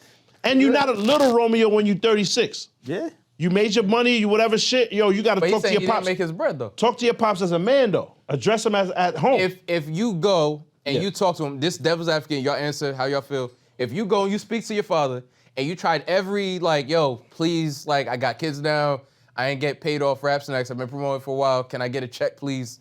And you're not a little Romeo when you're 36. Yeah. You made your money, you whatever shit. Yo, you gotta But he's talk to saying your he didn't pops. make his bread though. Talk to your pops as a man, though. Address him as at home. If you go and Yeah. you talk to him, this devil's advocate, y'all answer how y'all feel. If you go and you speak to your father and you tried every like, yo, please, like I got kids now, I ain't get paid off Rap Snacks, I've been promoting for a while, can I get a check, please?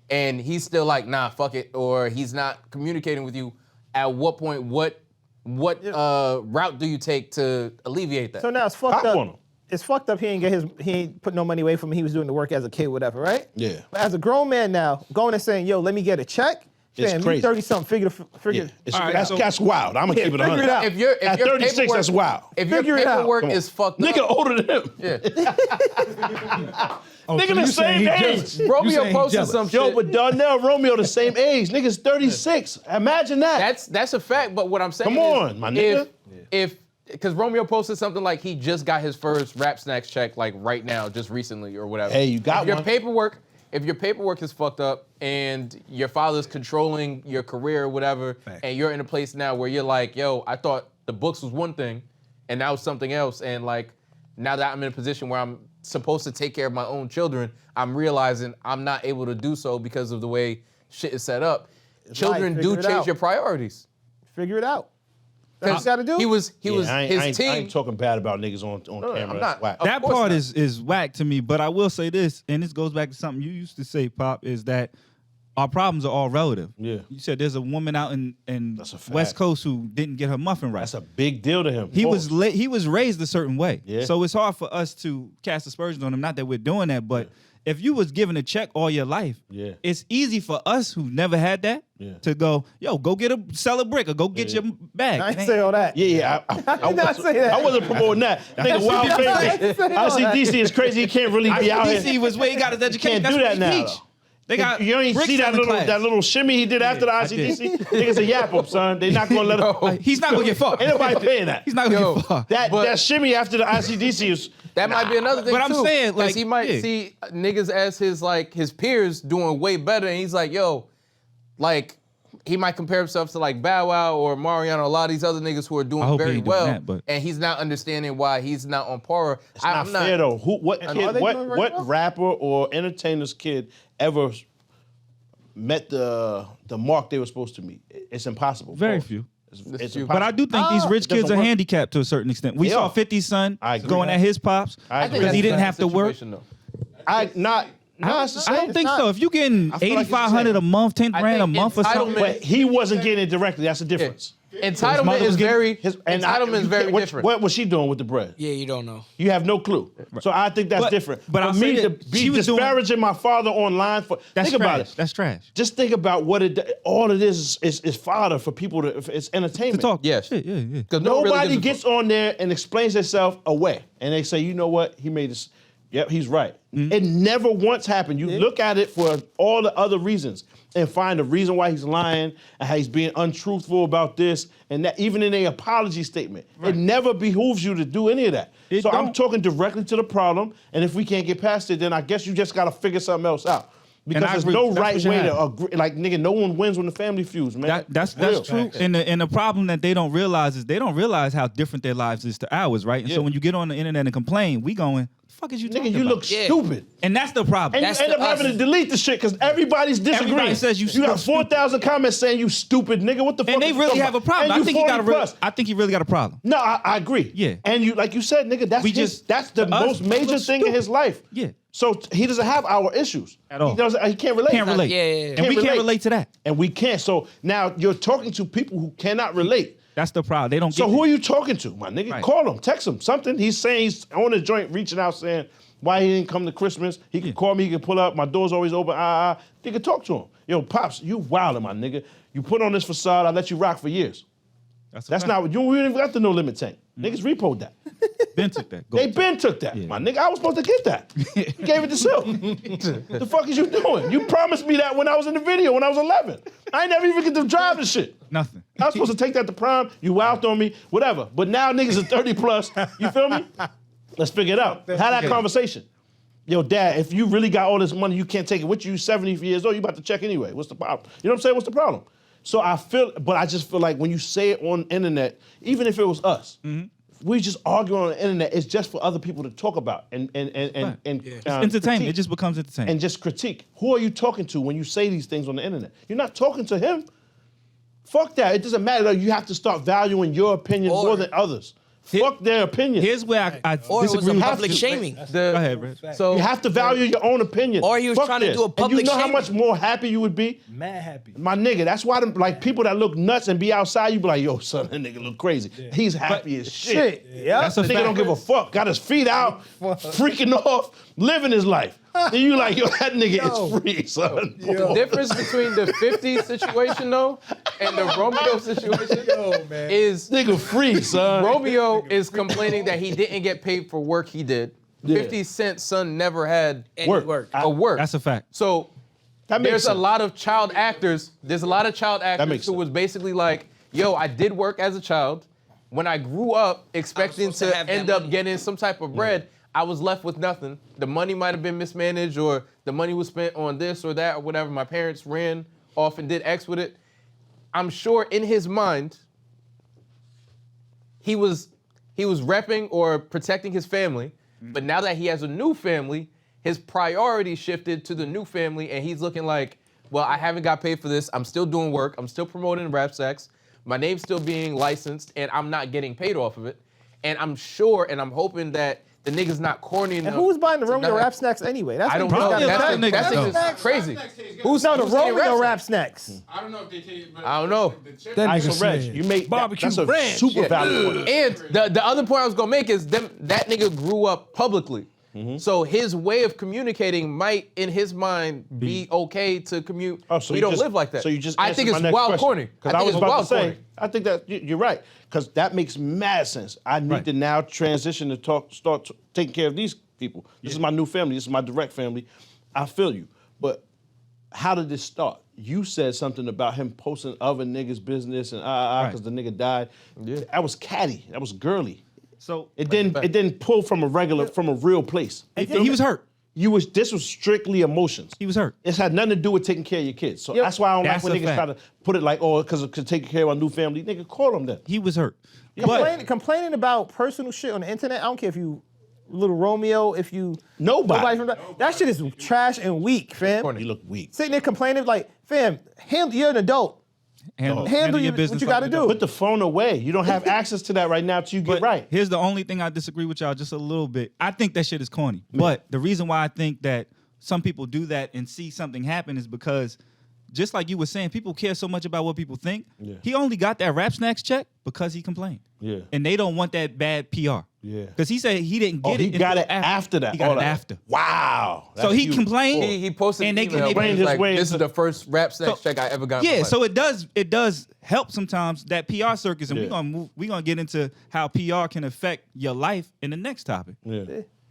And he's still like, nah, fuck it, or he's not communicating with you. At what point, what route do you take to alleviate that? So now it's fucked up. It's fucked up. He ain't put no money away from me. He was doing the work as a kid, whatever, right? Yeah. But as a grown man now, going and saying, yo, let me get a check. It's Damn, crazy. 30-something. Figure. Yeah. That's wild. I'm gonna keep it figure 100. it out. If you're At 36, that's wild. If your Figure it out. paperwork Come on. is fucked Nigga up, older than him. yeah. Nigga the same age. Romeo posted some shit. Yo, but Darnell Romeo the same age. Nigga's 36. Imagine that. That's a fact. But what I'm saying Come on, my nigga. Because Romeo posted something like he just got his first Rap Snacks check like right now, just recently or whatever. Hey, you got if your one. If your paperwork is fucked up and your father's controlling your career or whatever, and you're in a place now where you're like, yo, I thought the books was one thing, and now it's something else, and like now that I'm in a position where I'm supposed to take care of my own children, I'm realizing I'm not able to do so because of the way shit is set up. Children do change your priorities. Figure it out. That's what you got to do. I ain't talking bad about niggas on camera. I'm not. Whack. That part is whack to me, but I will say this, and this goes back to something you used to say, Pop, is that our problems are all relative. Yeah. You said there's a woman out in That's a fact. West Coast who didn't get her muffin right. That's a big deal to him. He was raised a certain way. Yeah. So it's hard for us to cast aspersions on him. Not that we're doing that, but if you was given a check all your life, it's easy for us who never had that to go, yo, go sell a brick or go get your bag. I ain't say all that. Yeah. I did not say that. I wasn't promoting that. Nigga, wild famous. I see DC is crazy. He can't really be out here. DC was where he got his education. Can't do that now. They got you ain't see that little shimmy he did after the ICDC? Niggas a yap him, son. They not gonna let him. He's not gonna get fucked. Ain't nobody paying that. He's not gonna get fucked. That shimmy after the ICDC is. That might be another thing But I'm too, saying, like, he might see niggas as his peers doing way better, and he's like, yo, like he might compare himself to like Bow Wow or Mariano, a lot of these other niggas who are doing very well, and he's not understanding why he's not on par. It's not fair though. What rapper or entertainer's kid ever met the mark they were supposed to meet? It's impossible. Very few. It's but I do think these rich kids are handicapped to a certain extent. We saw 50's son going at his pops because he didn't have to work. I don't think so. If you getting $8,500 a month, $10,000 a month or something, but he wasn't getting it directly. That's the difference. Entitlement is very different. What was she doing with the bread? Yeah, you don't know. You have no clue. So I think that's different. But for me to be disparaging my father online think about it. That's trash. Just think about what all it is fodder for people it's entertainment. To talk. Yes. Yeah. Nobody gets on there and explains themselves away. And they say, you know what? He made this. Yep, he's right. Mm-hmm. It never once happened. You look at it for all the other reasons and find the reason why he's lying and how he's being untruthful about this and that. Even in an apology statement, it never behooves you to do any of that. I'm talking directly to the problem, and if we can't get past it, then I guess you just got to figure something else out. Because there's no right way to agree. Like, nigga, no one wins when the family feuds, man. That's true. And the problem that they don't realize is they don't realize how different their lives is to ours, right? And so when you get on the internet and complain, we going, the fuck is you talking about? Nigga, you look stupid. And that's the problem. And you end up having to delete the shit because everybody's disagreeing. Everybody says you got 4,000 comments saying you stupid, nigga. What the fuck? And they really have a problem. I think he really got a problem. No, I agree. Yeah. And you, like you said, nigga, that's the most major thing in his life. Yeah. So he doesn't have our issues at all. He can't relate. Can't relate. Yeah. And we can't relate to that. And we can't. So now you're talking to people who cannot relate. That's the problem. They don't. So who are you talking to, my nigga? Right. Call him, text him, something. He's saying he's on the joint, reaching out, saying why he didn't come to Christmas. He can call me. He can pull up. My door's always open. Nigga, talk to him. Yo, pops, you wildin', my nigga. You put on this facade. I let you rock for years. That's not what you. We didn't even got the no limit tank. Niggas repoed that. Ben took that. They Ben took that. Yeah. My nigga, I was supposed to get that. You gave it to Silk. The fuck is you doing? You promised me that when I was in the video when I was 11. I ain't never even get to drive the shit. Nothing. I was supposed to take that to prom. You wowed on me, whatever. But now niggas are 30 plus. You feel me? Let's figure it out. Have that conversation. Yo, Dad, if you really got all this money, you can't take it with you. 70 years old, you about to check anyway. What's the problem? You know what I'm saying? What's the problem? So I just feel like when you say it on the internet, even if it was us, we just argue on the internet. It's just for other people to talk about and it's entertainment. Critique. It just becomes entertainment. And just critique. Who are you talking to when you say these things on the internet? You're not talking to him. Fuck that. It doesn't matter. You have to start valuing your opinion more than others. Fuck their opinion. Here's where I Or it was disagree a with public shaming. Go ahead, Brett. So You have to value your own opinion. Or he was Fuck trying to this. do a public And you know how shaming. much more happy you would be? Mad happy. My nigga, that's why them, like people that look nuts and be outside, you be like, yo, son, that nigga look crazy. He's happy as shit. Yeah. That's a Nigga fact. don't give a fuck. Got his feet out, freaking off, living his life. Then you like, yo, that nigga is free, son. the difference between the 50 situation though and the Romeo situation is Nigga free, son. Romeo is complaining that he didn't get paid for work he did. 50 Cent's son never had Work. a work. That's a fact. So That makes there's a sense. lot of child actors. There's a lot of child actors makes who sense. was basically like, yo, I did work as a child. When I grew up expecting supposed to to have that end up money. getting some type of bread, I was left with nothing. The money might have been mismanaged or the money was spent on this or that or whatever. My parents ran off and did X with it. I'm sure in his mind, he was repping or protecting his family. But now that he has a new family, his priority shifted to the new family, and he's looking like, well, I haven't got paid for this. I'm still doing work. I'm still promoting rap sacks. My name's still being licensed, and I'm not getting paid off of it. And I'm sure, and I'm hoping that the nigga's not corny enough. And who's buying the to Romeo not- rap snacks anyway? That's I don't what know. you gotta Probably check. a lot of niggas That's don't. crazy. Who's No, the saying Romeo rap rap snacks. I don't know if they can. But I don't know. The That Alright, nigga so Reg, said, you make barbecue that's a ranch. super valid point. And the other point I was gonna make is that nigga grew up publicly. So his way of communicating might, in his mind, be okay to commute. Oh, so we you don't just- live like that. So you just I think answered it's my next wild question. corny. Because I was about to say, I think that you're right. Because that makes mad sense. I need to now transition to start taking care of these people. This is my new family. This is my direct family. I feel you. But how did this start? You said something about him posting other niggas' business and because the nigga died. Yeah. That was catty. That was girly. So It didn't pull from a real place. he was hurt. This was strictly emotions. He was hurt. This had nothing to do with taking care of your kids. So that's why I don't like That's when a niggas fact. try to put it like, oh, because taking care of our new family. Nigga, call them then. He was hurt. But Complaining about personal shit on the internet, I don't care if you Little Romeo, if you... Nobody. From that shit is trash and weak, fam. You look weak. Sitting there complaining like, fam, you're an adult. Handle your business. What you got to do. Put the phone away. You don't have access to that right now till you get right. Here's the only thing I disagree with y'all just a little bit. I think that shit is corny. But the reason why I think that some people do that and see something happen is because, just like you were saying, people care so much about what people think. Yeah. He only got that Rap Snacks check because he complained. Yeah. And they don't want that bad PR. Yeah. Because he said he didn't get it. He got until it after that. He got All it that. after. Wow. So That's he huge. complained. He posted and an they email can where he's like, way this is into- the first rap snacks check I ever got. in my Yeah, life. so it does help sometimes, that PR circus, and Yeah. we're gonna get into how PR can affect your life in the next topic. Yeah.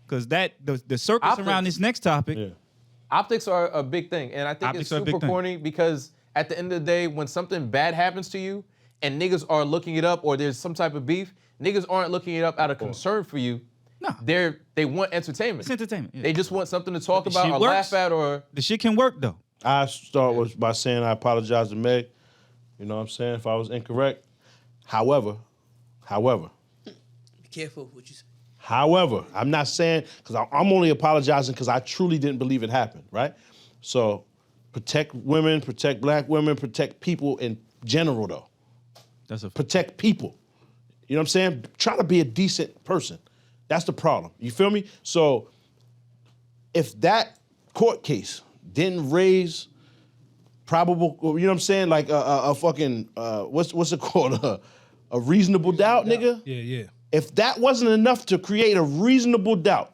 Because the circus Optics. around this next topic. Yeah. Optics are a big thing, and I think Optics it's are a big super thing. corny because at the end of the day, when something bad happens to you and niggas are looking it up or there's some type of beef, niggas aren't looking it up out of concern for you. No. They want entertainment. It's entertainment. Yeah. They just want something to talk the about shit or works. laugh at or The shit can work though. I start by saying I apologize to Meg. You know what I'm saying? If I was incorrect. However, Be careful what you say. I'm not saying, because I'm only apologizing because I truly didn't believe it happened, right? So protect women, protect black women, protect people in general though. That's a Protect people. You know what I'm saying? Try to be a decent person. That's the problem. You feel me? So if that court case didn't raise probable, you know what I'm saying? Like a fucking, what's it called? A reasonable doubt, nigga? Yeah. If that wasn't enough to create a reasonable doubt,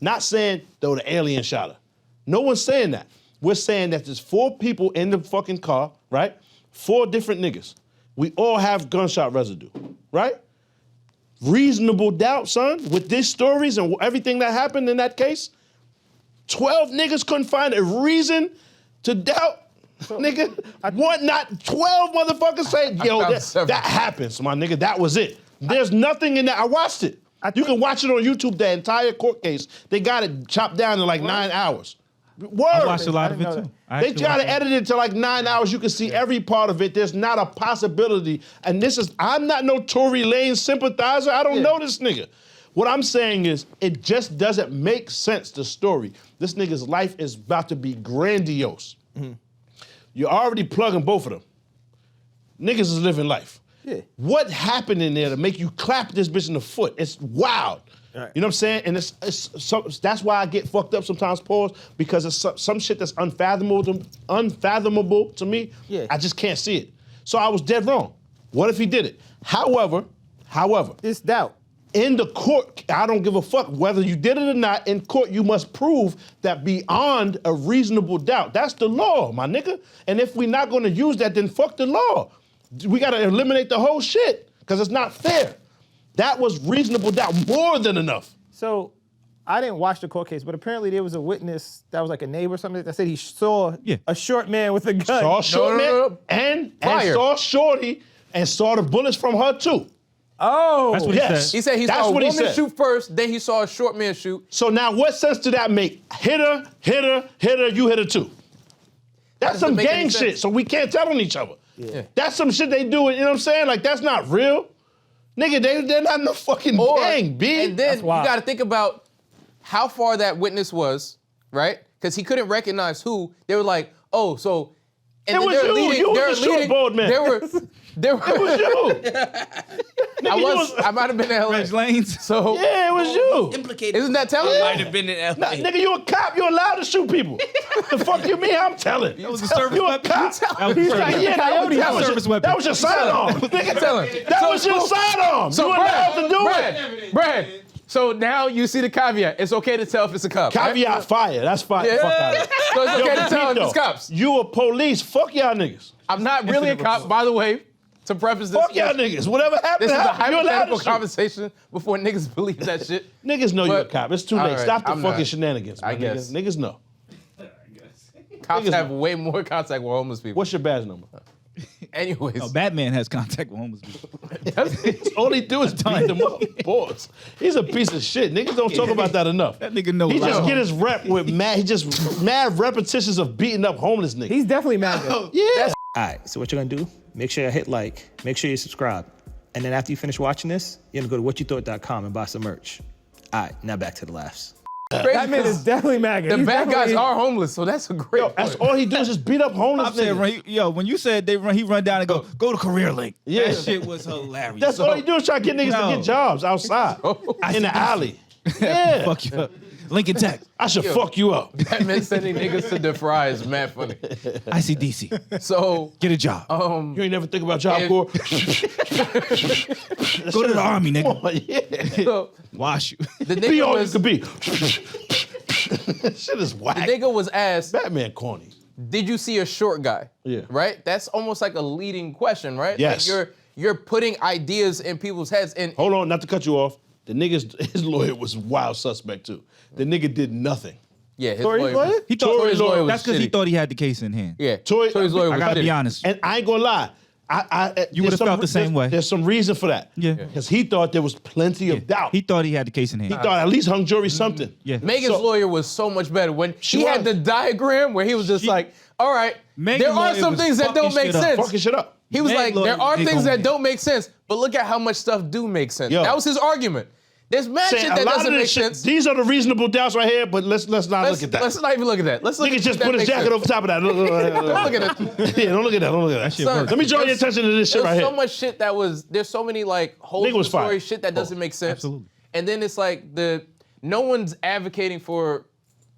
not saying, though, the alien shot her. No one's saying that. We're saying that there's 4 people in the fucking car, right? 4 different niggas. We all have gunshot residue, right? Reasonable doubt, son, with these stories and everything that happened in that case. 12 niggas couldn't find a reason to doubt. Nigga, not 12 motherfuckers say, yo, that happens, my nigga. That was it. There's nothing in that. I watched it. You can watch it on YouTube, the entire court case. They got it chopped down in like 9 hours. Word. I watched a lot of it too. They try to edit it to like 9 hours. You can see every part of it. There's not a possibility. And I'm not no Tory Lanez sympathizer. I don't know this nigga. What I'm saying is, it just doesn't make sense, the story. This nigga's life is about to be grandiose. You're already plugging both of them. Niggas is living life. Yeah. What happened in there to make you clap this bitch in the foot? It's wild. Right. You know what I'm saying? And that's why I get fucked up sometimes, pause, because it's some shit that's unfathomable to me. Yeah. I just can't see it. So I was dead wrong. What if he did it? However, it's doubt. in the court, I don't give a fuck whether you did it or not. In court, you must prove that beyond a reasonable doubt. That's the law, my nigga. And if we're not gonna use that, then fuck the law. We gotta eliminate the whole shit, because it's not fair. That was reasonable doubt, more than enough. So I didn't watch the court case, but apparently there was a witness that was like a neighbor or something that said he saw a short man with a gun. Saw short man and saw Shorty and saw the bullets from her too. Oh, That's what he said. He said he saw a woman shoot first, then he saw a short man shoot. So now what sense did that make? Hit her, you hit her too. That's some gang shit, so we can't tell on each other. Yeah. That's some shit they do, you know what I'm saying? Like, that's not real. Nigga, they're not in the fucking gang, B. And then you gotta think about how far that witness was, right? Because he couldn't recognize who. They were like, oh, so... And it then was they're you. leading, You they're was the short, leading, bald man. It was you. I might have been in LA. Reg Lanes. So yeah, it was you. Implicated. Isn't that telling? Might have been in LA. Nah, nigga, you a cop. You allowed to shoot people. The fuck you mean? I'm telling. That was a service You a weapon. cop. That was a service weapon. Yeah, that was service your, weapon. that was your sidearm. Nigga, that was your sidearm. So you allowed to do it. Brad, so now you see the caveat. It's okay to tell if it's a cop. Caveat right? fire. That's fire. Yeah. Fuck out of it. So it's okay to tell if though, it's cops. You a police. Fuck y'all niggas. I'm not really a cop, by the way. To preface this, Fuck y'all niggas. Whatever happened, this is a happened. You allowed hypothetical to shoot. conversation before niggas believe that shit. Niggas know you're a But- cop. It's too all late. right, Stop the I'm fucking not. shenanigans, I my guess. niggas. Niggas know. Cops Niggas have know. way more contact with homeless people. What's your badge number? Anyways, No, Batman has contact with homeless people. All he do is beat them up. Pause. He's a piece of shit. Niggas don't talk about that enough. That nigga know He a lot. just get his rep with mad. He just mad repetitions of beating up homeless niggas. He's definitely mad. Yeah. All right, so what you're gonna do, make sure you hit like, make sure you subscribe. And then after you finish watching this, you're gonna go to whatyoutthought.com and buy some merch. All right, now back to the laughs. That man is definitely mad. the He's bad guys definitely- are homeless, so that's a great. Yo, that's all he do is just beat up homeless I'm saying, niggas. when you said he run down and go to Career Link. Yeah. That shit was hilarious. That's all he do is try to get niggas No. to get jobs outside in the alley. Yeah. Fuck you up. Lincoln Tech. I should fuck you up. That man sending niggas to DeFry is mad funny. ICDC. So Get a job. You ain't never think about Job If- Corps? Go to the Army, nigga. Oh, yeah. so Wash you. the Be nigga all you was could be. Shit is whack. the nigga was asked, Batman corny. did you see a short guy? Yeah. Right? That's almost like a leading question, right? Yes. Like you're putting ideas in people's heads and Hold on, not to cut you off. The nigga's his lawyer was a wild suspect too. The nigga did nothing. yeah, his Tory's lawyer. lawyer? He thought Tory's lawyer was that's because he shitty. thought he had the case in hand. Yeah. Tory- Tory's lawyer was I gotta shitty. be honest. And I ain't gonna lie. You would've felt the same way. There's some reason for that. Yeah. Because he thought there was plenty of doubt. He thought he had the case in hand. He thought at least hung jury something. Yeah. Megan's So- lawyer was so much better when She he had was. the diagram where he was just like, all right, Megan's there are lawyer some was things that don't fucking make shit up. sense. Fucking shit up. He was Meg like, there are lawyer, things they that gon' don't make sense, but look at how much stuff do make sense. Yo. That was his argument. There's mad Saying shit a that lot doesn't of make this shit, sense. these are the reasonable doubts right here, but let's not look at that. Let's not even look at that. Let's look Nigga at just that put his makes jacket sense. over top of that. Look Don't look at it. Yeah, don't look at that. Don't look at that. shit Son, worked. Let me draw your there's- attention to this shit right There's here. so much shit that was, there's so many like holes Nigga in the was story fired. shit that doesn't make sense. Absolutely. And then it's like no one's advocating for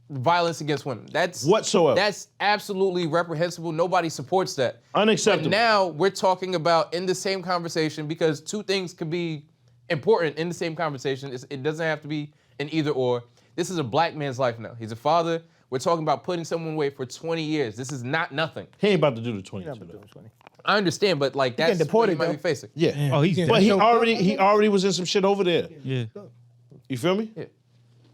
violence against women. That's Whatsoever. That's absolutely reprehensible. Nobody supports that. Unacceptable. But now we're talking about in the same conversation, because two things could be important in the same conversation. It doesn't have to be an either or. This is a black man's life now. He's a father. We're talking about putting someone away for 20 years. This is not nothing. He ain't about to do the 22 though. I understand, but like that's getting deported, what he might though. be facing. Yeah. Oh, he's But he dead. already was in some shit over there. Yeah. You feel me? Yeah.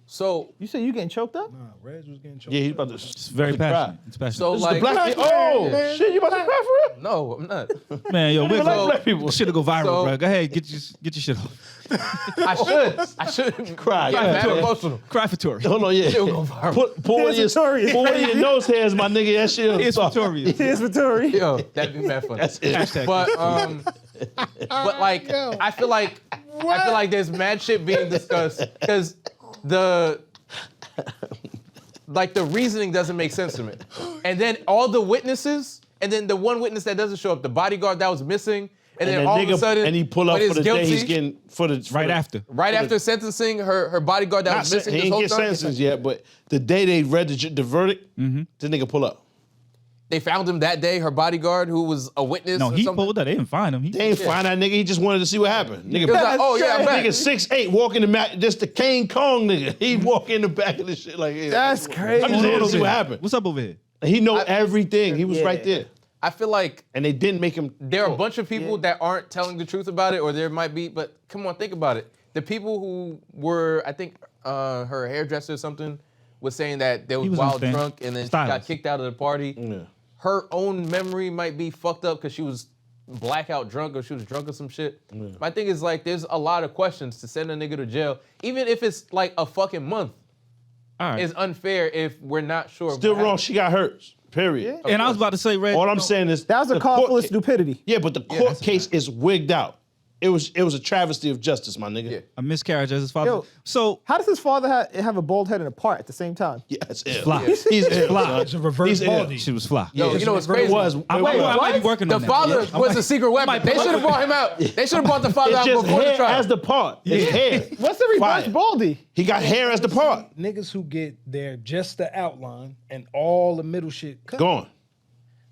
So You say you getting choked up? Nah, Reg was getting choked. Yeah, he's about to. It's very passionate. It's passionate. so This is like the black. Oh Yeah. shit! You about to cry for it? no, I'm not. Man, yo, we're like gonna black people. shit'll go viral, So- bro. Go ahead, get your shit off. I should Cry. Yeah, Yeah, mad yeah. emotional. Cry for Tory. Hold on, yeah. It'll go viral. Pull one of Here's Victoria. your nose hairs, my nigga. That shit. It's stop. Victorious. Here's for Tory. Yo, that'd be mad funny. That's it. Hashtag. But like I feel like there's mad shit being discussed because the reasoning doesn't make sense to me. And then all the witnesses, and then the one witness that doesn't show up, the bodyguard that was missing, And then all of a sudden, and he pull up when for the guilty, day he's getting right after. Right after sentencing, her bodyguard that was missing he this ain't whole get time. sentences yet, but the day they read the verdict, the nigga pull up. They found him that day, her bodyguard, who was a witness. No, or he something. pulled up. They didn't find him. They ain't find that nigga. He just wanted to see what happened. Nigga, He was like, oh yeah, I'm back. nigga 6'8", walking the mat, just the King Kong nigga. He walk in the back of the shit like, hey, That's crazy. I'm just here to see what happened. What's up over here? He know everything. He was right there. I feel like And they didn't make him. there are a bunch of people that aren't telling the truth about it, or there might be, but come on, think about it. The people who were, I think her hairdresser or something, was saying that they was was wild on drunk and then she got kicked out of the party. Yeah. Her own memory might be fucked up because she was blackout drunk or she was drunk or some shit. Yeah. My thing is like, there's a lot of questions to send a nigga to jail, even if it's like a fucking month. All right. It's unfair if we're not sure. Still what wrong. happened. She got hurt. Period. And I was about to say, Red. All I'm saying is That was a the call court full of ca- stupidity. Yeah, but the court case is wigged out. It was a travesty of justice, my nigga. Yeah. A miscarriage as his father. Yo. So How does his father have a bald head and a part at the same time? Yeah, it's ill. Fly. He's ill. Fly. son. It's a reverse He's ill. baldy. she was fly. Yo, you know what's crazy? It was. I might be working The on that. father Yeah. was a secret weapon. They should have brought him out. They should have brought the father It's out just before the hair trial. as the part. It's hair. What's the reverse Fire. baldy? He got hair as the part. Niggas who get there just the outline and all the middle shit cut. Gone.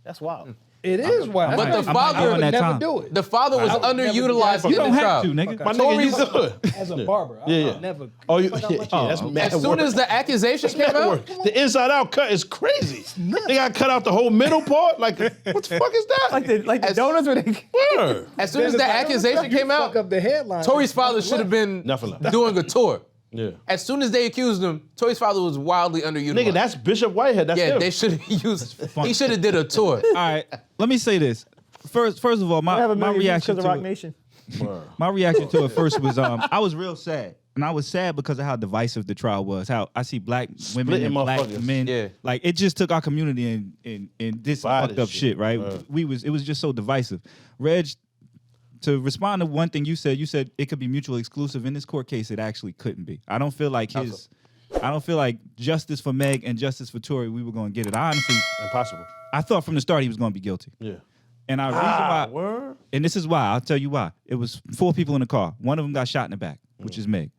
That's wild. It is wild. But the I might father go on would that never time. do it. The father was I would never underutilized do in You the don't have trial. to, nigga. My nigga, you good. As a barber, I Yeah. would never. Oh, you, Fuck out my yeah, job. that's mad As soon work. as the accusation came Mad out, work. The inside out cut is crazy. They got cut out the whole middle part. Like, what the fuck is that? Like the donuts where they. Word. as soon as the accusation came Fuck out, up the headline. Tory's father should have been Nothing left. doing a tour. Yeah. As soon as they accused him, Tory's father was wildly underutilized. Nigga, that's Bishop Whitehead. That's yeah, him. they should have used. He should have did a tour. All right. Let me say this. First of all, I have a my million views reaction because of to Rock it, Nation. my reaction to it first was I was real sad. And I was sad because of how divisive the trial was. How I see black women Splitting and black motherfuckers. men. Yeah. Like it just took our community and did some Divided fucked up shit, right? Right. It was just so divisive. Reg, to respond to one thing you said it could be mutually exclusive. In this court case, it actually couldn't be. I don't feel like justice for Meg and justice for Tory, we were going to get it. I honestly, Impossible. I thought from the start he was going to be guilty. Yeah. And I reason why, Word. and this is why, I'll tell you why. It was 4 people in the car. One of them got shot in the back, which is Meg.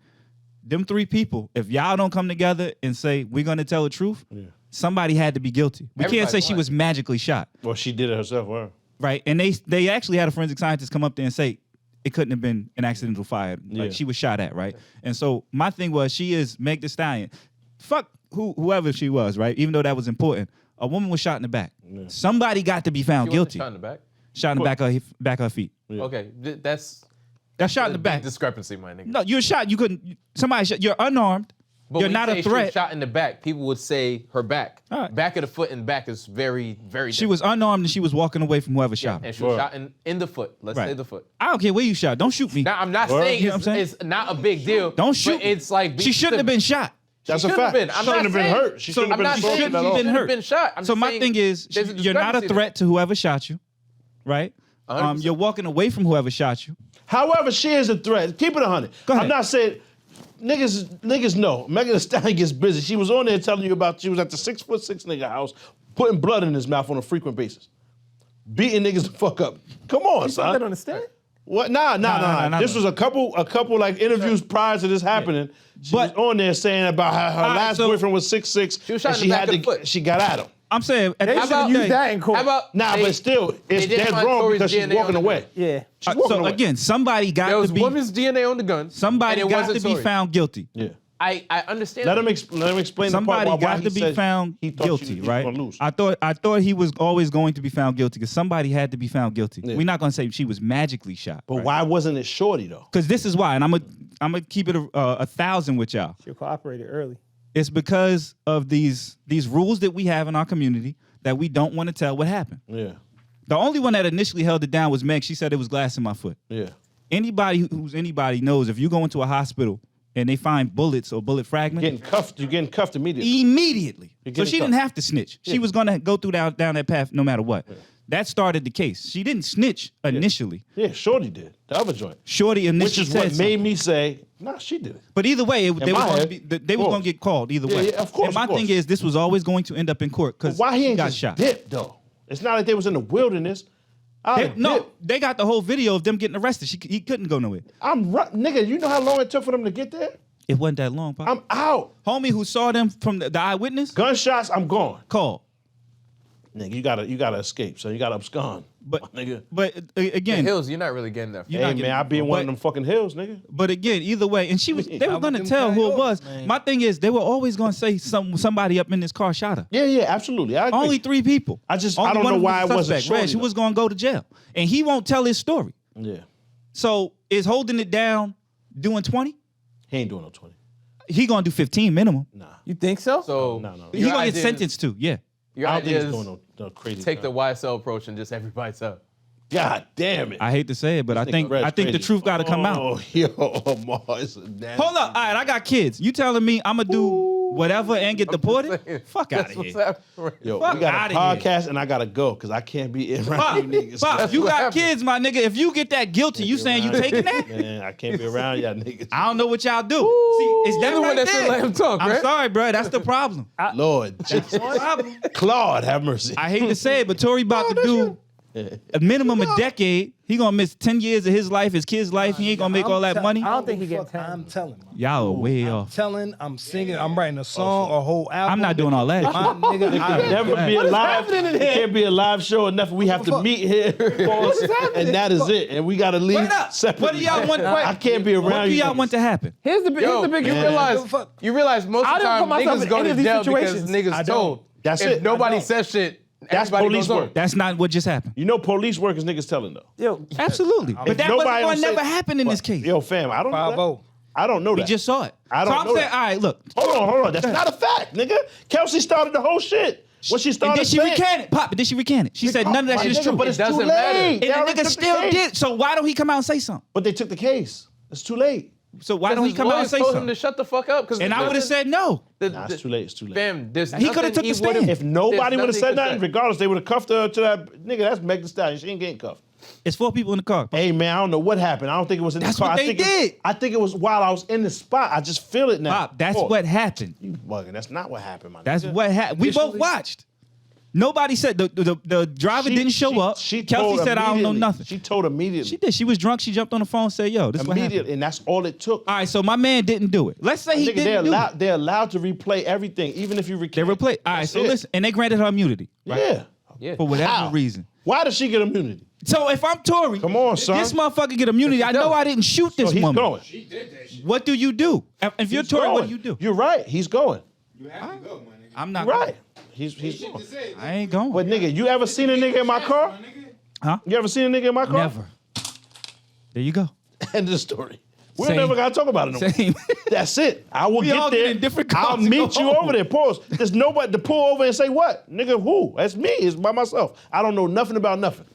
Them 3 people, if y'all don't come together and say, we're going to tell the truth, somebody had to be guilty. We can't say she was magically shot, Well, she did it herself. Word. right? And they actually had a forensic scientist come up there and say, it couldn't have been an accidental fire. Like Yeah. she was shot at, right? And so my thing was, she is Meg Thee Stallion. Fuck whoever she was, right? Even though that was important. A woman was shot in the back. Somebody got to be found He wasn't guilty. shot in the back. Shot in the back of her feet. Okay, that's Got shot in a the big back. discrepancy, my nigga. No, you're shot. You couldn't. Somebody shot. You're unarmed. But you're when not you a say she was threat. shot in the back, people would say her back. All right. Back of the foot and back is very, very She was unarmed and she was walking away from whoever shot her. and she was shot in the foot. Let's Right. say the foot. I don't care where you shot. Don't shoot me. Now, I'm not Word. saying You know what I'm it's not a big deal. Don't shoot. But it's like She shouldn't have been shot. That's a shouldn't fact. have been. I'm She shouldn't not have been saying- hurt. She So shouldn't have I'm been not saying assaulted she at all. been shouldn't hurt. have been shot. I'm So just my saying thing is, there's a you're not a discrepancy there. threat to whoever shot you, right? 100%. You're walking away from whoever shot you. However, she is a threat. Keep it 100. Go ahead. I'm not saying niggas know. Megan Thee Stallion gets busy. She was on there telling you about she was at the 6'6" nigga house, putting blood in his mouth on a frequent basis, beating niggas the fuck up. Come on, You son. don't understand? What? Nah. This was a couple like interviews prior to this happening. She was But- on there saying about how her right, last so- boyfriend was 6'6", She was shot and in the back of the foot. she got at him. I'm saying at They the should end have of the used day- that in court. How about Nah, they- but still, it's didn't dead find wrong Tory's because she's DNA walking on the away. gun. Yeah. She's walking so away. again, somebody got There was to be woman's DNA on the gun. somebody and it got wasn't to be Tory. found guilty. Yeah. I understand. Let that. him explain Somebody the part why got he to be said found he thought guilty, he was right? gonna lose. I thought he was always going to be found guilty because somebody had to be found guilty. Yeah. We're not going to say she was magically shot. But why wasn't it Shorty though? Because this is why, and I'm gonna keep it 1,000 with y'all. She cooperated early. It's because of these rules that we have in our community that we don't want to tell what happened. Yeah. The only one that initially held it down was Meg. She said it was glass in my foot. Yeah. Anybody who's anybody knows if you go into a hospital and they find bullets or bullet fragments, You're getting cuffed immediately. immediately. You're So getting she didn't cuffed. have to snitch. She Yeah. was going to go through down that path no matter what. That started the case. She didn't snitch initially. Yeah, Shorty did. The other joint. Shorty initially Which is said what made something. me say, nah, she did it. But either way, they were my going head, they were of going to course. get called either Yeah, way. yeah, of course, And my of course. thing is, this was always going to end up in court because Why he she ain't got just shot. dipped though? It's not like they was in the wilderness. They got the whole video of them getting arrested. He couldn't go nowhere. Nigga, you know how long it took for them to get there? It wasn't that long, Pop. I'm out. Homie who saw them from the eyewitness. Gunshots, I'm gone. Call. Nigga, you gotta escape, so you gotta abscond. But nigga. But again, the hills, you're not really getting there. Hey man, I be in one of them fucking hills, nigga. But again, either way, and they were gonna tell who it was. Man. My thing is, they were always gonna say somebody up in this car shot her. Yeah, absolutely. I agree. Only 3 people. I don't know why it wasn't short. She was gonna go to jail, and he won't tell his story. Yeah. So is holding it down doing 20? He ain't doing no 20. He gonna do 15 minimum. Nah. You think so? So no. He gonna get sentenced too. Yeah. Your I don't think idea he's is doing no crazy. take the YSL approach and just everybody's up. God damn it. I hate to say it, but I think the truth got to come out. Oh, yo, Omar, it's a nasty. Hold up. All right, I got kids. You telling me I'm going to do whatever and get deported? Fuck out of here. Yo, Fuck we got a outta podcast and I got to go because I can't be around you niggas. Pop, you got kids, my nigga. If you get that guilty, you saying you taking that? Man, I can't be around y'all niggas. I don't know what y'all do. See, it's that right there. Let him talk, I'm right? sorry, bro. That's the problem. Lord Jesus. Claude, have mercy. I hate to say it, but Tory about to do a minimum a decade. He gonna miss 10 years of his life, his kid's life. He ain't gonna make all that money. I don't think he get 10. I'm telling. Y'all are way off. I'm singing, I'm writing a song, a whole album. I'm not doing all that. My nigga, It can never be a live. It can't be a live show or nothing. We have to meet here, and that is it. And we gotta leave separately. What do y'all want? I can't be around What do you. y'all want to happen? Here's the big You realize most of the time niggas go to jail because niggas told. That's if it. nobody says shit, That's everybody police goes work. on. That's not what just happened. You know, police work is niggas telling though. Yo, Absolutely. But that wasn't going to never happen in this case. Yo, fam, I don't know that. 5-0. I don't know We that. just saw it. I don't so I'm know saying, that. all right, look. Hold on. That's not a fact, nigga. Kelsey started the whole shit. When she And started then she saying- recanted. Pop, but then she recanted. She said none of that shit is true. But it's too doesn't late. matter. They And the already nigga took the still case. did. So why don't he come out and say something? But they took the case. It's too late. So why don't he come out and say told him something? to shut the fuck up. And I would have said no. Nah, it's too late. It's too late. Fam, He coulda took the stand. If nobody would have said nothing, regardless, they would have cuffed her to that nigga. That's Meg Thee Stallion. She ain't getting cuffed. It's 4 people in the car. Hey man, I don't know what happened. I don't think it was in That's the car. what I they think did. I think it was while I was in the spot. I just feel it now. Pop, that's Oh, what happened. You bugging? That's not what happened, my That's nigga. what happened. We both Initially- watched. Nobody said the driver didn't show up. She Kelsey told said, I don't know immediately. nothing. She told immediately. She did. She was drunk. She jumped on the phone and said, yo, this is what happened. Immediately, and that's all it took. All right, so my man didn't do it. Let's say he Nigga, didn't do it. they're allowed to replay everything, even if you They recant. replay. All right, That's so it. listen. And they granted her immunity. Right? Yeah. For whatever How? reason. Why does she get immunity? So if I'm Tory, Come on, if son. this motherfucker get immunity, I know I didn't shoot this So he's woman. going. What do you do? If you're He's Tory, what going. do you do? You're right. He's going. I'm not You're right. He's going. I ain't going. But nigga, you ever seen a nigga in my car? Huh? You ever seen a nigga in my car? Never. There you go. End of the story. We're Same. never gonna talk about it no more. Same. That's it. I will We get all there. get in different cars I'll and meet go you home. over there. Pause. There's nobody to pull over and say what? Nigga, who? That's me. It's by myself. I don't know nothing about nothing.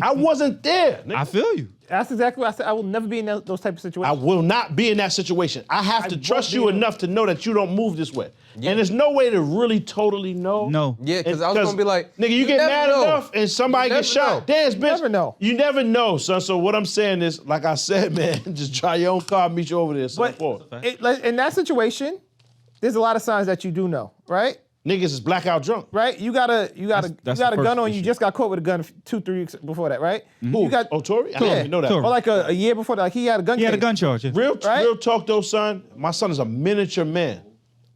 I wasn't there. Nigga. I feel you. that's exactly what I said. I will never be in those type of I situations. will not be in that situation. I have to trust you enough to know that you don't move this way. And there's no way to really totally know. No. Yeah, because I was gonna be like, nigga, you get never mad know. enough and somebody You gets never shot. know. Dance, bitch. never know. You never know, son. So what I'm saying is, like I said, man, just try your own car, meet you over there. Son. In that situation, there's a lot of signs that you do know, right? Niggas is blackout drunk. Right? You got a That's gun the first on you. issue. Just got caught with a gun 2-3 weeks before that, right? Who? You got Tory? I didn't even know that. Tory. or like a year before that. Like he had a gun. He had a case. gun charge. Yeah. Real Right? talk though, son. My son is a miniature man.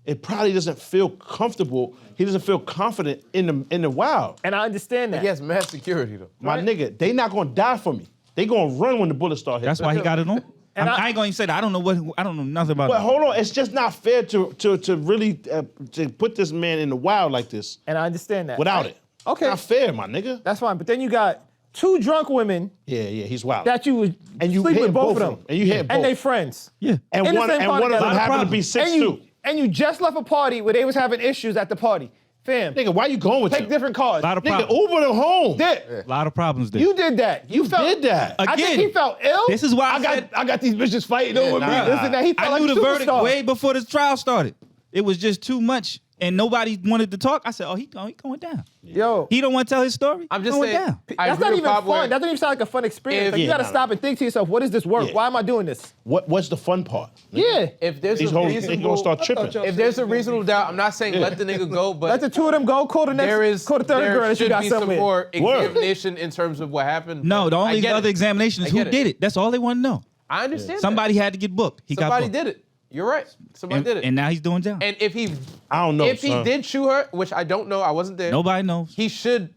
It probably doesn't feel comfortable. He doesn't feel confident in the wild. And I understand that. He has mad security though. My nigga, they not gonna die for me. They gonna run when the bullets start hitting. That's why he got it on. And I ain't going to say that. I don't know nothing about But it. hold on, it's just not fair to really to put this man in the wild like this And I understand that. without right? it. Okay. Not fair, my nigga. That's fine. But then you got 2 drunk women Yeah, he's wild. that you would And you sleep with hitting both both of of them. them. And you hit both. And they friends. Yeah. and in the one same and party one of them together. happened to be 6'2". And you just left a party where they was having issues at the party. Fam, Nigga, why you going with take them? different cars. A lot of Nigga, problems. Uber them home. Did. A lot of problems there. You did that. You did that. I think Again, he felt ill. this is why I said- I got these bitches fighting over me. nah. This and that. He felt I like knew a the verdict superstar. way before this trial started. It was just too much and nobody wanted to talk, I said, oh, he going down. Yo. He don't want to tell his story. I'm just going saying. down. That's not even fun. That doesn't even sound like a fun experience. Like, you got to stop and think to yourself, what is this work? Yeah. Why am I doing this? What's the fun part? Yeah. If there's These a hoes, they reasonable, gonna start tripping. if there's a reasonable doubt, I'm not saying let the nigga go, but Let the two of them go. Call the next. Call the third girl that you got should be some somewhere. more examination in terms of what happened. No, the I only get other it. examination is I who get it. did it. That's all they want to know. I understand. Somebody had to get booked. He got Somebody booked. did it. You're right. Somebody did it. And now he's doing down. And if he, I don't know. if he did shoot her, which I don't know, I wasn't there. Nobody knows. He should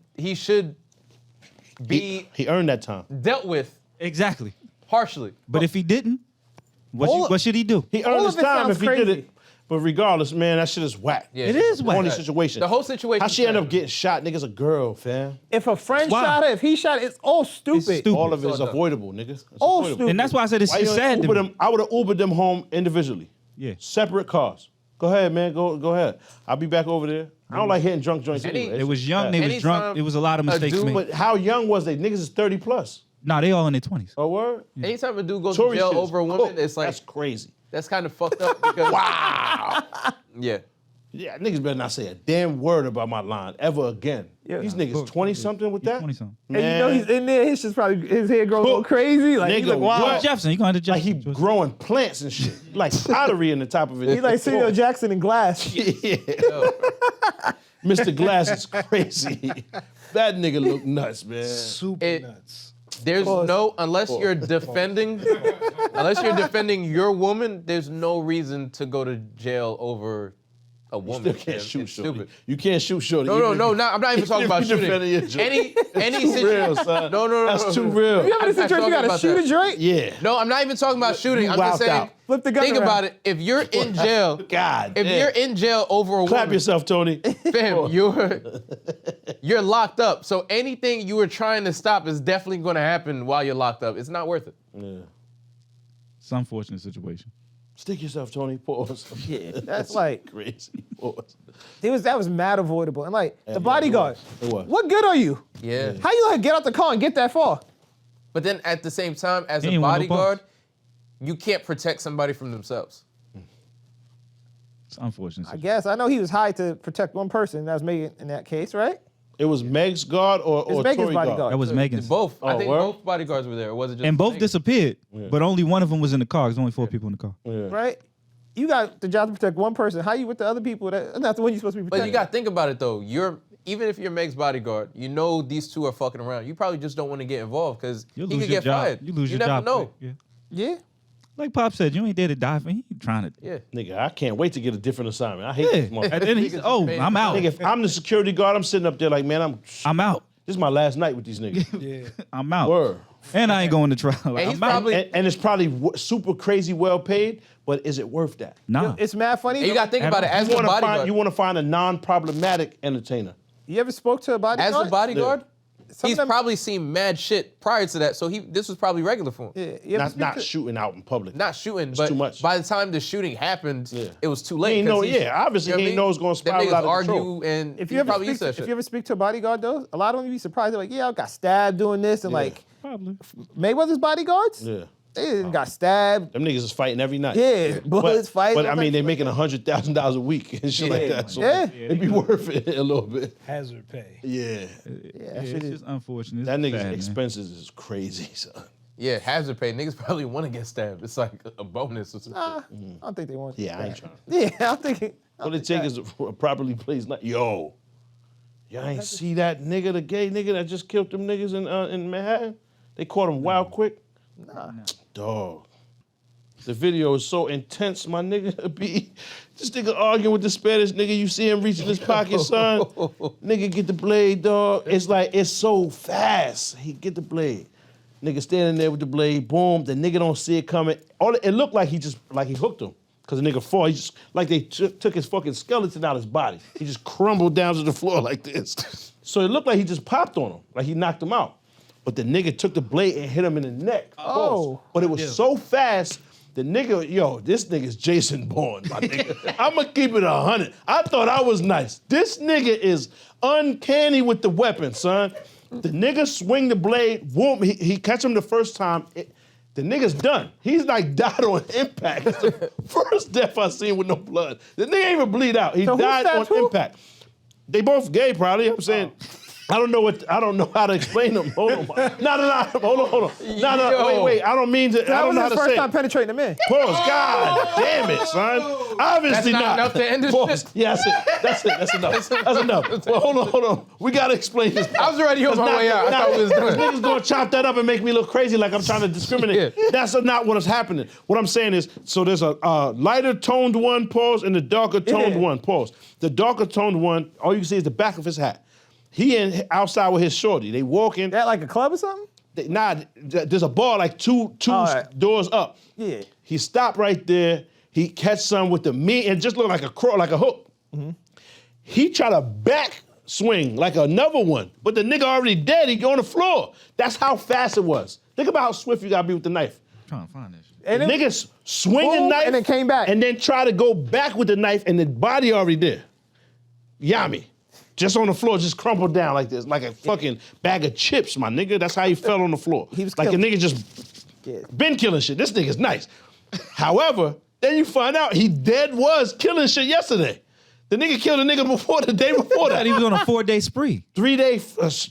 be He earned that time. dealt with Exactly. harshly. But if he didn't, what should he do? He All earned of his it time sounds if he did crazy. it. But regardless, man, that shit is whack. Yeah, It is whack. On the situation. The whole situation. How she end up getting shot? Nigga's a girl, fam. If a friend Why? shot her, if he shot her, it's all stupid. stupid. All of it is So dumb. avoidable, nigga. It's All avoidable. stupid. And that's why I said it's Why you sad ain't to Uber me. them? I would have Ubered them home individually. Yeah. Separate cars. Go ahead, man. Go ahead. I'll be back over there. I don't like hitting drunk joints anyway. It was young. They was Anytime drunk. It was a lot of a mistakes dude- made. But how young was they? Niggas is 30 plus. Nah, they all in their 20s. Oh, word? Anytime a dude goes Tory to jail shit is over a woman, cooked. it's like That's crazy. that's kind of fucked up because Wow. yeah. Yeah, niggas better not say a damn word about my line ever again. Yeah. These niggas 20-something with that? 20-something. And you know he's in there. His shit's probably his hair grows a little crazy. Like he's Nigga, like, wow. what? Jefferson, you going to Like Jefferson? he growing plants and shit. Like pottery in the top of it. He's like Samuel Jackson in Glass. Yeah. Mr. Glass is crazy. That nigga look nuts, man. Super nuts. There's no unless you're defending your woman, there's no reason to go to jail over a woman. Still can't man. shoot It's shorty. stupid. You can't shoot shorty. No, even if you- I'm not even talking if about you shooting. defending your joint. Any Too real, situation. son. No. That's too real. You ever in a I'm situation you talking gotta about shoot that. a joint? Yeah. No, I'm not even talking about shooting. I'm just wowed saying. out. Flip the gun Think around. about it. If you're in jail, God if damn. you're in jail over a Clap woman, yourself, Tony. fam, you're locked up. So anything you were trying to stop is definitely going to happen while you're locked up. It's not worth it. Yeah. It's an unfortunate situation. Stick yourself, Tony. Pause. Yeah, that's like Crazy. Pause. that was mad avoidable. And like the bodyguard. It was. What good are you? Yeah. How you like get out the car and get that far? But then at the same time, as He a ain't want no bodyguard, you can't protect somebody from themselves. It's an unfortunate I situation. guess I know he was hired to protect one person. That was Megan in that case, right? It was Meg's guard or Megan's Tory bodyguard. guard? That was Megan's. Both. I think word? both bodyguards were there. Or was it just And both Megan? disappeared, but only one of them was in the car. There's only 4 people in the car. Right? You got the job to protect one person. How you with the other people? That's not the one you're supposed to be But protecting. you got to think about it though. Even if you're Meg's bodyguard, you know these two are fucking around. You probably just don't want to get involved because he You could lose your get job. fired. You lose your never job. know. quick. Yeah. Yeah. Like Pop said, you ain't there to die for. He ain't trying to. Yeah. Nigga, I can't wait to get a different assignment. I hate Yeah. this motherfucker. At the end, he's, oh, I'm out. Nigga, if I'm the security guard, I'm sitting up there like, man, I'm out. this is my last night with these niggas. Yeah. I'm out. Word. And I ain't going to trial. Like, And he's I'm out. probably- And it's probably super crazy well paid, but is it worth that? Nah. It's mad funny. And you got to think about it as the bodyguard. You want to find a non-problematic entertainer. You ever spoke to a bodyguard? As the bodyguard, Some he's of them- probably seen mad shit prior to that, so this was probably regular for him. Yeah. You ever speak Not to- shooting out in public. Not shooting, but too much. by the time the shooting happened, it was too late. He ain't know- 'cause he's- yeah, obviously you know he what ain't know it was gonna Them spiral niggas out of argue control. and If he you ever probably speak used to that to, shit. if you ever speak to a bodyguard though, a lot of them you be surprised. They're like, yeah, I got stabbed doing this, and like Probably. Mayweather's bodyguards, Yeah. they didn't got stabbed. Them niggas is fighting every night. Yeah, bullets fighting. But I mean, they making $100,000 a week and shit like that. So Yeah. it'd be worth it a little bit. Hazard pay. Yeah. yeah, Yeah, that shit it's is. just unfortunate. It's That nigga's sad, man. expenses is crazy, son. Yeah, hazard pay. Niggas probably want to get stabbed. It's like a bonus or something. I don't think they want. Yeah, I ain't that. trying. Yeah, I'm thinking. All they take is a properly placed night. Yo, y'all ain't see that nigga, the gay nigga that just killed them niggas in Manhattan? They caught him wild quick. Nah. Dog. The video is so intense, my nigga. Be this nigga arguing with the Spanish nigga. You see him reaching his pocket, son. Nigga get the blade, dog. It's like it's so fast. He get the blade. Nigga standing there with the blade. Boom. The nigga don't see it coming. It looked like he hooked him. Cause the nigga fall. He just like they took his fucking skeleton out of his body. He just crumbled down to the floor like this. So it looked like he just popped on him, like he knocked him out. But the nigga took the blade and hit him in the neck. Oh. But it was so fast. The nigga, this nigga's Jason Bourne, my nigga. I'ma keep it 100. I thought I was nice. This nigga is uncanny with the weapon, son. The nigga swing the blade, whoop, he catch him the first time. The nigga's done. He's like died on impact. It's the first death I seen with no blood. The nigga ain't even bleed out. He died on impact. They both gay, probably. I'm saying, I don't know how to explain them. Hold on. No. Hold on. No. Wait. I don't mean to. I don't know how to say. That was his first time penetrating a man. Pause. God damn it, son. Obviously That's not enough to end this Pause. shit. Yeah, that's it. That's enough. That's enough. Well, hold on. We gotta explain this. I was already on my way out. I thought we was doing it. Niggas gonna chop that up and make me look crazy like I'm trying to discriminate. Yeah. That's not what is happening. What I'm saying is, so there's a lighter toned one, pause, and the darker toned one, pause. The darker toned one, all you can see is the back of his hat. He outside with his shorty. They walking. That like a club or something? There's a bar like two doors up. Yeah. He stopped right there. He catch some with the meat and just looked like a hook. Mm-hmm. He tried to back swing like another one, but the nigga already dead. He on the floor. That's how fast it was. Think about how swift you gotta be with the knife. I'm trying to find that shit. And Niggas swinging knife and then came back. and then try to go back with the knife and the body already there. Yummy. Just on the floor, just crumpled down like this, like a fucking bag of chips, my nigga. That's how he fell on the floor. He was like a killing. nigga just been killing shit. This nigga's nice. However, then you find out he dead was killing shit yesterday. The nigga killed a nigga the day before that. He was on a 4-day spree. 3-day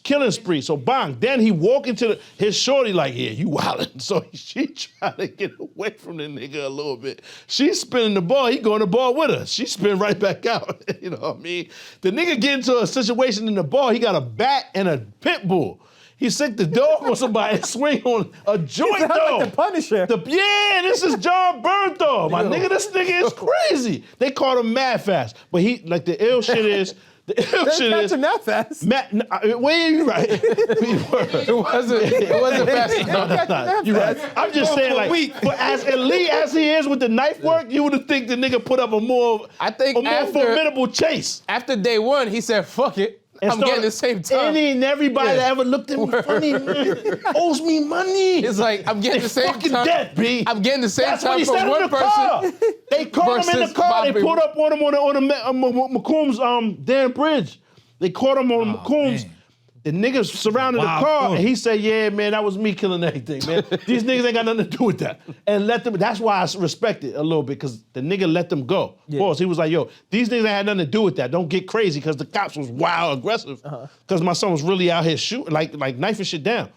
killing spree. So bang. Then he walk into his shorty like, yeah, you wildin'. So she tried to get away from the nigga a little bit. She's spinning the ball. He going the ball with her. She spin right back out. You know what I mean? The nigga get into a situation in the ball. He got a bat and a pit bull. He sick the dog on somebody and swing on a joint dog. Like the Punisher. This is John Bernthal. My nigga, this nigga is crazy. They caught him mad fast. But he, like the ill shit is, They catch him that fast. Where you right? It wasn't fast enough. You right. I'm just saying, like, but as elite as he is with the knife work, you would have think the nigga put up a more formidable chase. After day one, he said, fuck it. I'm getting the same time. Any and everybody that ever looked at me funny, man, owes me money. It's like, I'm getting the same fucking time. Debt, B. I'm getting the same That's time what he from said one in the person. car. They caught him in the car. They pulled up on him on McComb's damn bridge. They caught him on McComb's. Man. The niggas surrounded the car, and he said, yeah, man, that was me killing everything, man. These niggas ain't got nothing to do with that. And let them, that's why I respect it a little bit, because the nigga let them go. Pause. He was like, yo, these niggas ain't had nothing to do with that. Don't get crazy, because the cops was wild aggressive. Because my son was really out here shooting, like knifing shit down.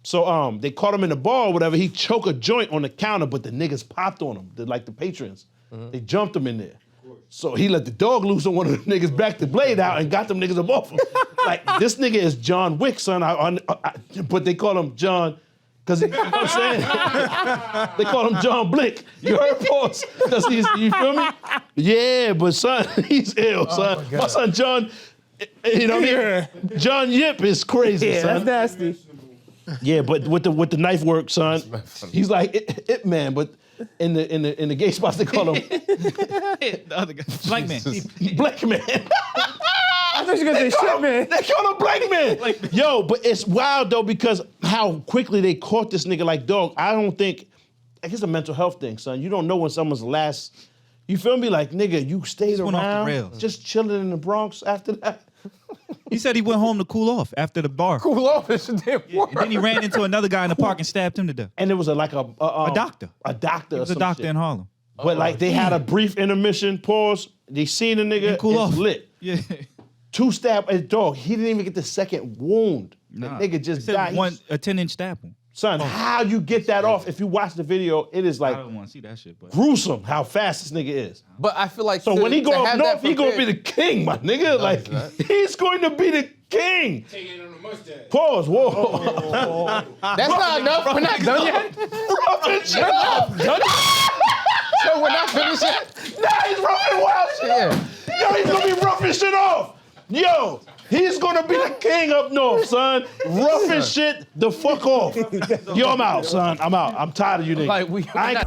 So they caught him in the bar or whatever. He choked a joint on the counter, but the niggas popped on him, like the patrons. They jumped him in there. So he let the dog loose on one of the niggas, back the blade out, and got them niggas up off him. Like, this nigga is John Wick, son. But they call him John, because, you know what I'm saying? They call him John Blick. You heard, Pause? Because he's, you feel me? Yeah, but son, he's ill, son. My son John, you know what I mean? John Yip is crazy, son. That's nasty. Yeah, but with the knife work, son, he's like it man, but in the gay spots they call him The other guy. Black man. Black man. I thought you were gonna say shit, man. They call him Black man. Yo, but it's wild though, because how quickly they caught this nigga like dog. I don't think, I guess it's a mental health thing, son. You don't know when someone's last, you feel me? Like, nigga, you stayed went off the around rails. just chilling in the Bronx after that. He said he went home to cool off after the bar. Cool off, this shit didn't work. And then he ran into another guy in the park and stabbed him to death. And it was a doctor. A doctor. He was a doctor in Harlem. But like they had a brief intermission, pause. They seen the nigga, Cool it's off. lit. Yeah. 2 stab his dog. He didn't even get the second wound. Nah. The nigga just He said died. a 10-inch stab wound. Son, how you get that off? If you watch the video, it is I like don't want to see that shit, but gruesome how fast this nigga is. But I feel like So when he go up have north, that he gonna be prepared- the king, my nigga. Like he's going to be the king. Pause. Whoa. That's not enough. We're not done yet. Roughing shit up. So we're not finished yet. Nah, he's roughing wild shit up. Yo, he's gonna be roughing shit off. Yo, he's gonna be the king up north, son. Roughing shit the fuck off. Yo, I'm out, son. I'm out. I'm tired of you niggas. Like I ain't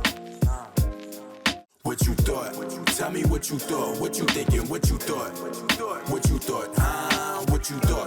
What you thought? Tell me what you thought. What you thinking? What you thought? What you thought? What you thought?